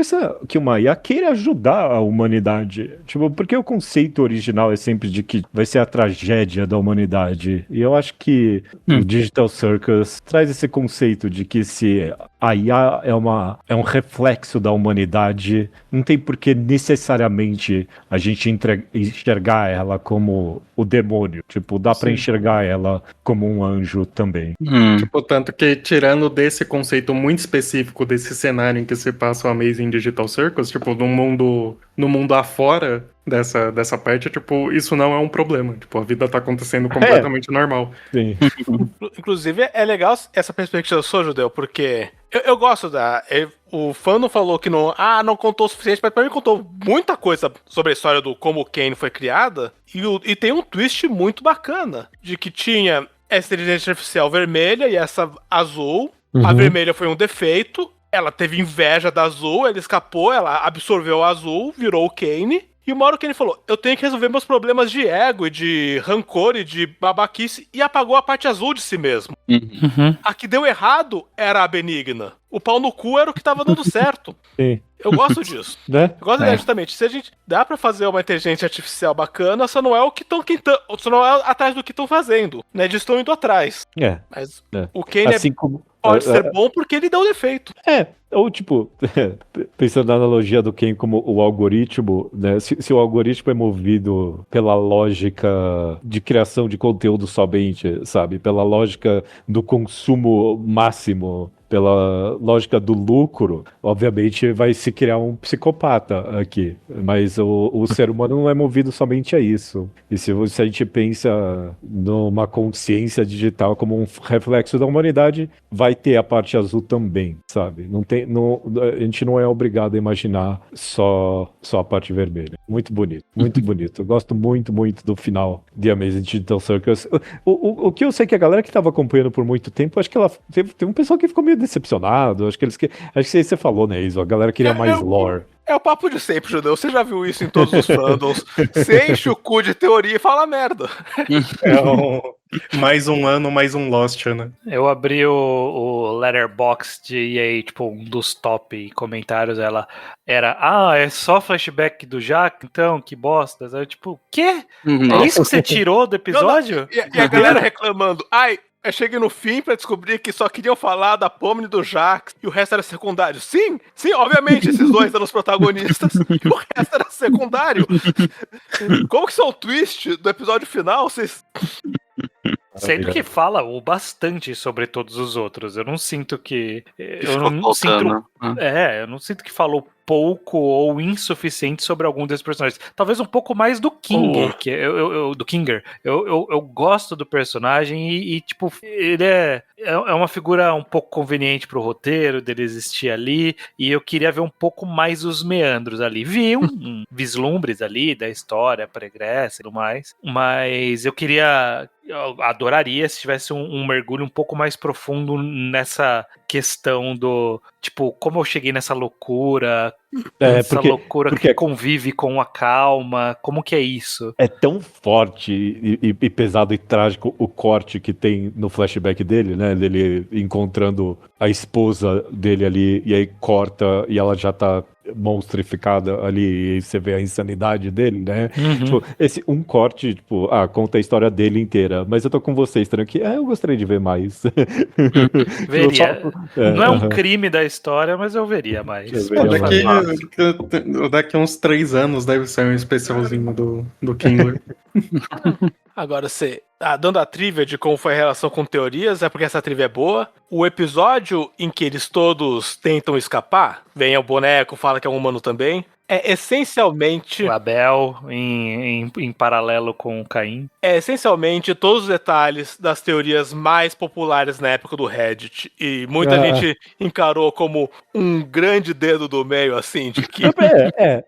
que uma IA queira ajudar a humanidade. Tipo, porque o conceito original é sempre de que vai ser a tragédia da humanidade. E eu acho que o Digital Circus traz esse conceito de que se a IA é um reflexo da humanidade, não tem por que necessariamente a gente enxergar ela como o demônio. Tipo, dá pra enxergar ela como um anjo também. Tipo, tanto que tirando desse conceito muito específico desse cenário em que se passa o Amazing Digital Circus, tipo, no mundo afora dessa parte, tipo, isso não é um problema. Tipo, a vida tá acontecendo completamente normal. Sim. Inclusive, é legal essa perspectiva, eu sou judeu, porque eu gosto o fã não falou que não contou o suficiente, mas pra mim contou muita coisa sobre a história do como o Kane foi criada, e tem um twist muito bacana, de que tinha essa inteligência artificial vermelha e essa azul. A vermelha foi um defeito, ela teve inveja da azul, ela escapou, ela absorveu a azul, virou o Kane. E uma hora o Kane falou, eu tenho que resolver meus problemas de ego e de rancor e de babaquice, e apagou a parte azul de si mesmo. A que deu errado era a benigna. O pau no cu era o que tava dando certo. Sim. Eu gosto disso. Né? Eu gosto justamente. Se a gente dá pra fazer uma inteligência artificial bacana, só não é só não é atrás do que estão fazendo, né? Eles estão indo atrás. Mas o Kane assim como pode ser bom porque ele dá o defeito. Ou tipo, pensando na analogia do Ken como o algoritmo, né? Se o algoritmo é movido pela lógica de criação de conteúdo somente, sabe? Pela lógica do consumo máximo, pela lógica do lucro, obviamente vai se criar um psicopata aqui. Mas o ser humano não é movido somente a isso. E se a gente pensa numa consciência digital como um reflexo da humanidade, vai ter a parte azul também, sabe? A gente não é obrigado a imaginar só a parte vermelha. Muito bonito, muito bonito. Eu gosto muito, muito do final de Amazing Digital Circus. O que eu sei que a galera que estava acompanhando por muito tempo, acho que teve um pessoal que ficou meio decepcionado. Acho que você falou, né, Iso? A galera queria mais lore. É o papo de sempre, judeu. Você já viu isso em todos os fandoms. Você enche o cu de teoria e fala merda. Mais um ano, mais um Lost, né? Eu abri o Letterboxd e aí, tipo, um dos top comentários é só flashback do Jack, então, que bosta. Eu, tipo, quê? É isso que você tirou do episódio? E a galera reclamando, eu cheguei no fim pra descobrir que só queriam falar da Pomni do Jax e o resto era secundário. Sim, obviamente, esses dois eram os protagonistas e o resto era secundário. Como que isso é o twist do episódio final? Sendo que fala bastante sobre todos os outros. Eu não sinto que... Eu não sinto que falou pouco ou insuficiente sobre algum desses personagens. Talvez um pouco mais do Kinger, do Kinger. Eu gosto do personagem e tipo, ele é uma figura um pouco conveniente pro roteiro dele existir ali, e eu queria ver um pouco mais os meandros ali. Vi um vislumbres ali da história pregressa e tudo mais, mas eu adoraria se tivesse um mergulho um pouco mais profundo nessa questão do, tipo, como eu cheguei nessa loucura, que convive com a calma, como que é isso? É tão forte e pesado e trágico o corte que tem no flashback dele, né, dele encontrando a esposa dele ali, e aí corta, e ela já tá monstrificada ali e você vê a insanidade dele, né? Tipo, esse um corte, tipo, conta a história dele inteira. Mas eu tô com vocês, que eu gostaria de ver mais. Veria. Não é um aham. crime da história, mas eu veria mais. Eu veria Daqui uns 3 anos deve ser um especialzinho do Kingler. Agora, dando a trivia de como foi a relação com teorias, é porque essa trivia é boa. O episódio em que eles todos tentam escapar, vem o boneco, fala que é um humano também, é essencialmente... O Abel em paralelo com o Caim. É essencialmente todos os detalhes das teorias mais populares na época do Reddit. E muita gente encarou como um grande dedo do meio, assim, de que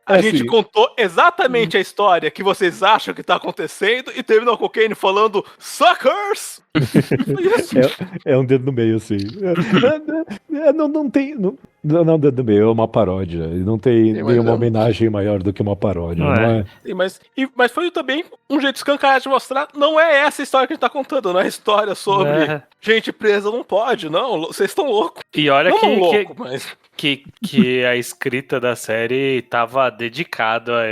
a gente contou exatamente a história que vocês acham que tá acontecendo e terminou com o Kane falando "Suckers!" É um dedo no meio, assim. Não tem. Não, dedo no meio, é uma paródia. Não tem nenhuma homenagem maior do que uma paródia, não é? Sim, mas foi também um jeito escancarado de mostrar, não é essa história que a gente tá contando, não é a história sobre gente presa, não pode, não, vocês estão loucos. E olha mas... que a escrita da série estava dedicada a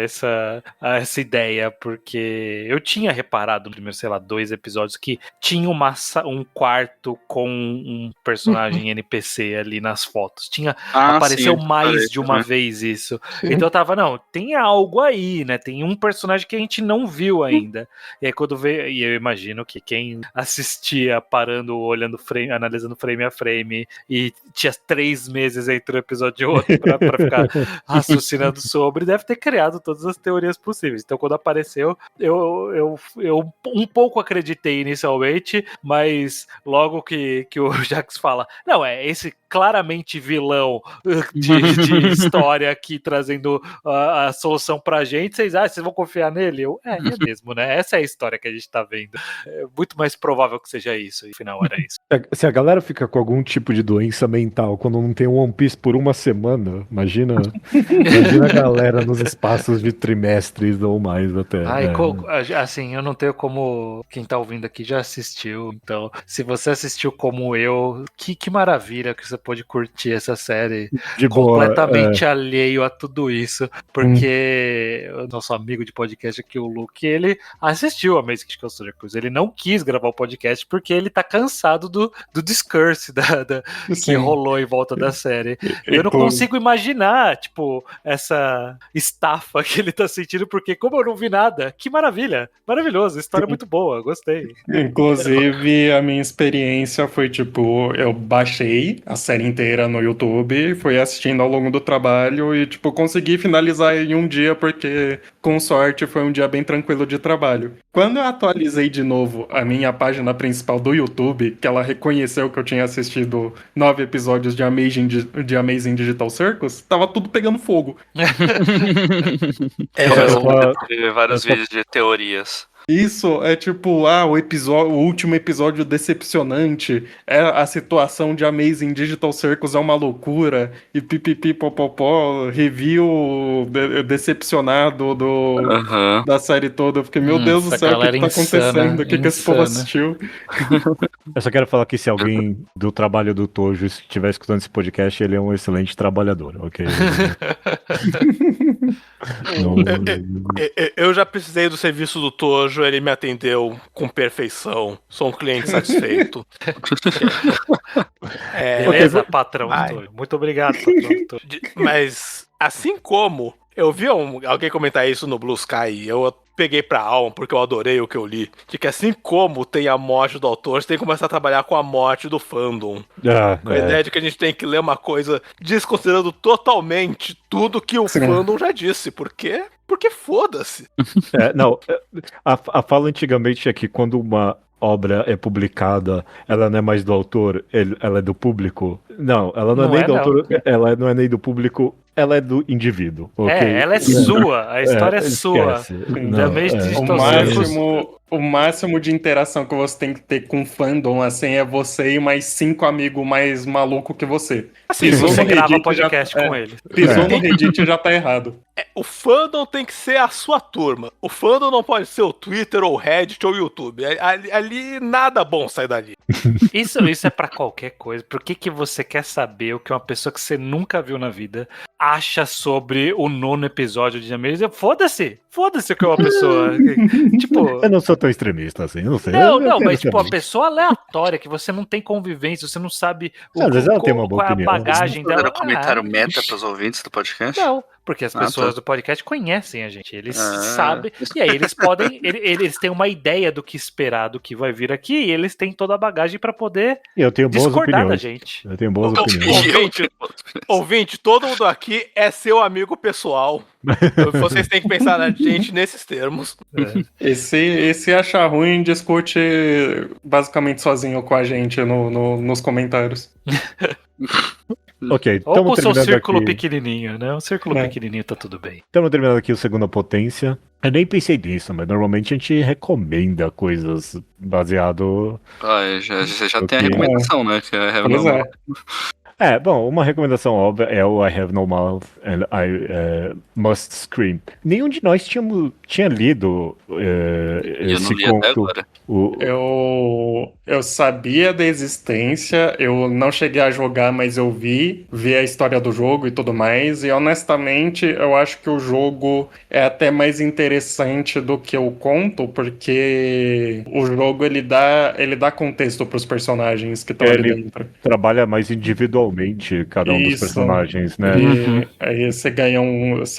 essa ideia, porque eu tinha reparado no primeiro, 2 episódios que tinha um quarto com um personagem NPC ali nas fotos. Apareceu mais de uma vez isso. Então eu tava, tem algo aí, né? Tem um personagem que a gente não viu ainda. E aí quando veio, e eu imagino que quem assistia parando, olhando frame, analisando frame a frame, e tinha 3 meses entre um episódio e outro pra ficar raciocinando sobre, deve ter criado todas as teorias possíveis. Então quando apareceu, eu um pouco acreditei inicialmente, mas logo que o Jax fala, esse claramente vilão de história aqui trazendo a solução pra gente, vocês vão confiar nele? É mesmo, né? Essa é a história que a gente tá vendo. É muito mais provável que seja isso, e afinal era isso. Se a galera fica com algum tipo de doença mental quando não tem One Piece por uma semana, imagina a galera nos espaços de trimestres ou mais até. Assim, eu não tenho como... Quem tá ouvindo aqui já assistiu, então se você assistiu como eu, que maravilha que você pode curtir essa série de completamente alheio a tudo isso, porque o nosso amigo de podcast aqui, o Luke, ele assistiu a Amazing Cruise, ele não quis gravar o podcast porque ele tá cansado do discurso que rolou em volta da série. Eu não consigo imaginar, tipo, essa estafa que ele tá sentindo, porque como eu não vi nada, que maravilha, maravilhoso, história muito boa, gostei. Inclusive, a minha experiência foi, tipo, eu baixei a série inteira no YouTube, fui assistindo ao longo do trabalho e, tipo, consegui finalizar em um dia porque, com sorte, foi um dia bem tranquilo de trabalho. Quando eu atualizei de novo a minha página principal do YouTube, que ela reconheceu que eu tinha assistido 9 episódios de Amazing Digital Circus, tava tudo pegando fogo. Vários vídeos de teorias. Isso é tipo, o último episódio decepcionante, a situação de Amazing Digital Circus é uma loucura, e pipipi popopó, review decepcionado da série toda. Eu fiquei, meu Deus do céu, o que tá acontecendo? O que esse povo assistiu? Eu só quero falar que se alguém do trabalho do Tojo estiver escutando esse podcast, ele é um excelente trabalhador, ok? Eu já precisei do serviço do Tojo, ele me atendeu com perfeição. Sou um cliente satisfeito. Beleza, patrão do Tojo. Muito obrigado, patrão do Tojo. Mas, assim como eu vi alguém comentar isso no Blue Sky, eu peguei pra alma, porque eu adorei o que eu li, de que assim como tem a morte do autor, você tem que começar a trabalhar com a morte do fandom. Com a ideia de que a gente tem que ler uma coisa desconsiderando totalmente tudo que o fandom já disse. Por quê? Porque foda-se. A fala antigamente é que quando uma obra é publicada, ela não é mais do autor, ela é do público. Não, ela não é nem do autor, ela não é nem do público, ela é do indivíduo. Okay? Ela é sua, a história é sua. O máximo de interação que você tem que ter com fandom, assim, é você e mais 5 amigos mais malucos que você. Assim, você grava podcast com ele. Pisou no Reddit e já tá errado. O fandom tem que ser a sua turma. O fandom não pode ser o Twitter, ou o Reddit, ou o YouTube. Ali nada bom sai dali. Isso é pra qualquer coisa. Por que você quer saber o que uma pessoa que você nunca viu na vida acha sobre o 9º episódio de Amazing? Foda-se o que é uma pessoa. Tipo. Eu não sou tão extremista assim, não sei. Não, mas tipo, a pessoa aleatória, que você não tem convivência, você não sabe às vezes ela tem uma boa qual é a opinião. bagagem Vocês dela. fizeram comentário meta pros ouvintes do podcast? Não, porque as pessoas tá. do podcast conhecem a gente, eles sabem, e aí eles podem, eles têm uma ideia do que esperar, do que vai vir aqui, e eles têm toda a bagagem pra poder Eu tenho boas discordar opiniões. da gente. Eu tenho boas opiniões. Ouvinte, todo mundo aqui é seu amigo pessoal. Vocês têm que pensar na gente nesses termos. Esse acha ruim discute basicamente sozinho com a gente nos comentários. Ok, Ou com estamos o seu terminando círculo aqui. pequenininho, né? Um círculo pequenininho tá tudo bem. Estamos terminando aqui o Segunda Potência. Eu nem pensei nisso, mas normalmente a gente recomenda coisas baseado... Você já Ok. tem a recomendação, né? Que é Pois é. Bom, uma recomendação óbvia é o I Have No Mouth and I Must Scream. Nenhum de nós tinha lido Eu esse não li até conto. agora. Eu sabia da existência, eu não cheguei a jogar, mas eu vi a história do jogo e tudo mais, e honestamente eu acho que o jogo é até mais interessante do que o conto, porque o jogo ele dá contexto para os personagens que estão ali Ele dentro. trabalha mais individualmente cada um dos Isso. personagens, né? E aí você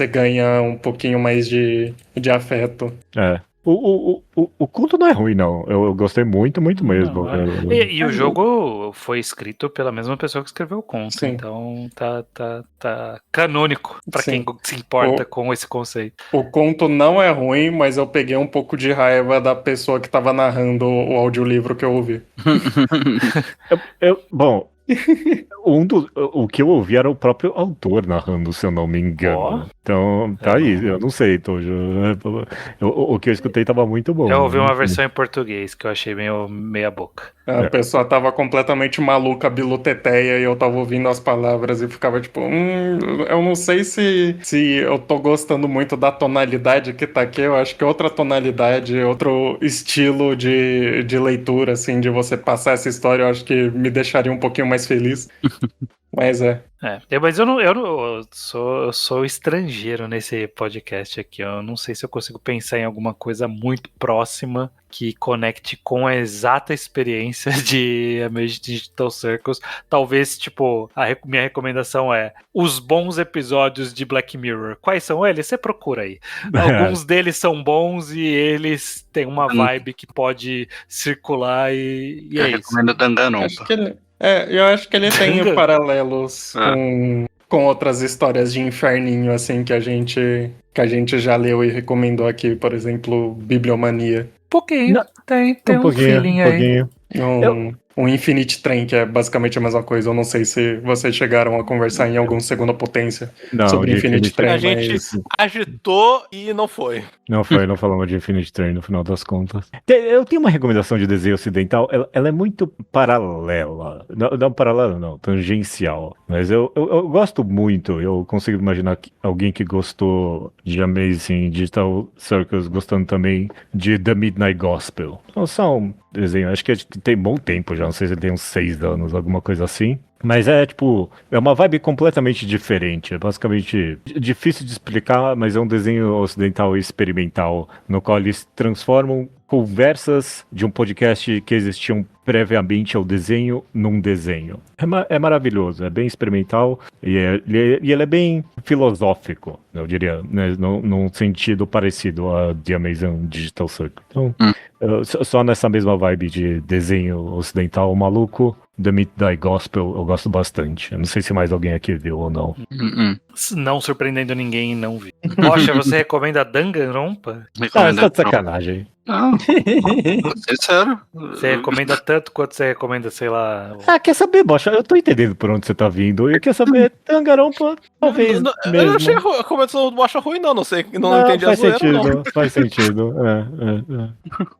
ganha um pouquinho mais de afeto. É. O conto não é ruim, não. Eu gostei muito, muito mesmo. Não, e o jogo foi escrito pela mesma pessoa que escreveu o conto, Sim. então tá canônico pra Sim. quem se importa com esse conceito. O conto não é ruim, mas eu peguei um pouco de raiva da pessoa que tava narrando o audiolivro que eu ouvi. Bom, o que eu ouvi era o próprio autor narrando, se eu não me engano. Então, tá aí. Eu não sei, Tojo. O que eu escutei tava muito bom. Eu ouvi uma versão em português que eu achei meio meia boca. A pessoa tava completamente maluca, biluteteia, e eu tava ouvindo as palavras e ficava tipo, eu não sei se eu tô gostando muito da tonalidade que tá aqui, eu acho que outra tonalidade, outro estilo de leitura, assim, de você passar essa história, eu acho que me deixaria um pouquinho mais feliz. Mas Mas eu sou estrangeiro nesse podcast aqui. Eu não sei se eu consigo pensar em alguma coisa muito próxima que conecte com a exata experiência de Amazing Digital Circus. Talvez, tipo, minha recomendação é os bons episódios de Black Mirror. Quais são eles? Você procura aí. Alguns deles são bons e eles têm uma vibe que pode circular e é isso. Recomendo Danganronpa. eu acho que ele tem paralelos com outras histórias de inferninho, assim, que a gente já leu e recomendou aqui, por exemplo, Bibliomania. Pouquinho, tem um feeling aí. Um Infinite Train, que é basicamente a mesma coisa. Eu não sei se vocês chegaram a conversar em algum Segunda Potência sobre Infinite Train. A gente agitou e não foi. Não falamos de Infinite Train no final das contas. Eu tenho uma recomendação de desenho ocidental, ela é muito paralela. Não paralela, não, tangencial. Mas eu gosto muito, eu consigo imaginar alguém que gostou de Amazing Digital Circus gostando também de The Midnight Gospel. Então, são desenho, acho que tem bom tempo já, não sei se ele tem uns 6 anos, alguma coisa assim. Mas é uma vibe completamente diferente. É basicamente difícil de explicar, mas é um desenho ocidental experimental, no qual eles transformam conversas de um podcast que existiam previamente ao desenho num desenho. É maravilhoso, é bem experimental e ele é bem filosófico, eu diria, né, num sentido parecido a The Amazing Digital Circus. Então, só nessa mesma vibe de desenho ocidental maluco, The Midnight Gospel eu gosto bastante. Eu não sei se mais alguém aqui viu ou não. Não surpreendendo ninguém, não vi. Poxa, você recomenda Danganronpa? Tá de sacanagem. Não, sincero. Você recomenda tanto quanto você recomenda, sei lá... Quer saber, Bocha? Eu tô entendendo por onde você tá vindo. Eu quero saber, Danganronpa, talvez Eu mesmo. não achei a recomendação do Bocha ruim, não. Não sei, não entendi a faz zoeira, sentido, não. faz sentido.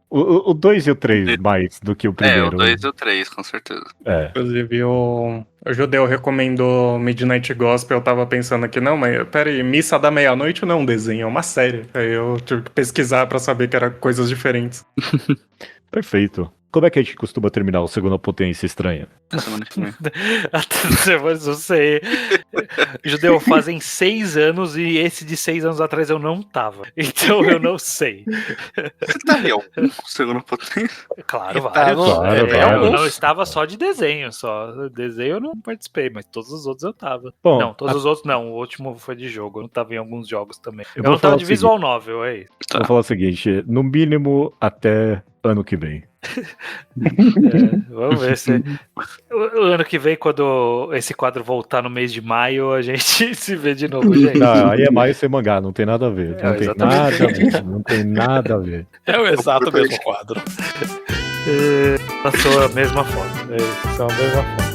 O 2 e o 3 mais do que o primeiro. O 2 e o 3, com certeza. Inclusive, o Judeu recomendou Midnight Gospel, eu tava pensando aqui, não, mas peraí, Missa da Meia-Noite não é um desenho, é uma série. Aí eu tive que pesquisar pra saber que eram coisas diferentes. Perfeito. Como é que a gente costuma terminar o Segunda Potência Estranha? Semana que vem. Mas não sei. Judeu, fazem 6 anos e esse de 6 anos atrás eu não tava. Então eu não sei. Você tá aí algum Segunda Potência? Claro, Tá, vários. claro, Eu vários. não estava só de desenho, só. Desenho eu não participei, mas todos os outros eu tava. Bom, Não, todos os outros não. O último foi de jogo. Eu não tava em alguns jogos também. Eu Eu vou não tava falar de o visual novel, é isso. Tá. Vou falar o seguinte, no mínimo até ano que vem. Vamos ver se. O ano que vem, quando esse quadro voltar no mês de maio, a gente se vê de novo, gente. Não, aí é maio sem mangá, não tem nada a ver. É, Não tem exatamente. nada a ver. Não tem nada a ver. É o exato mesmo quadro. Passou a mesma foto. É isso, só a mesma foto.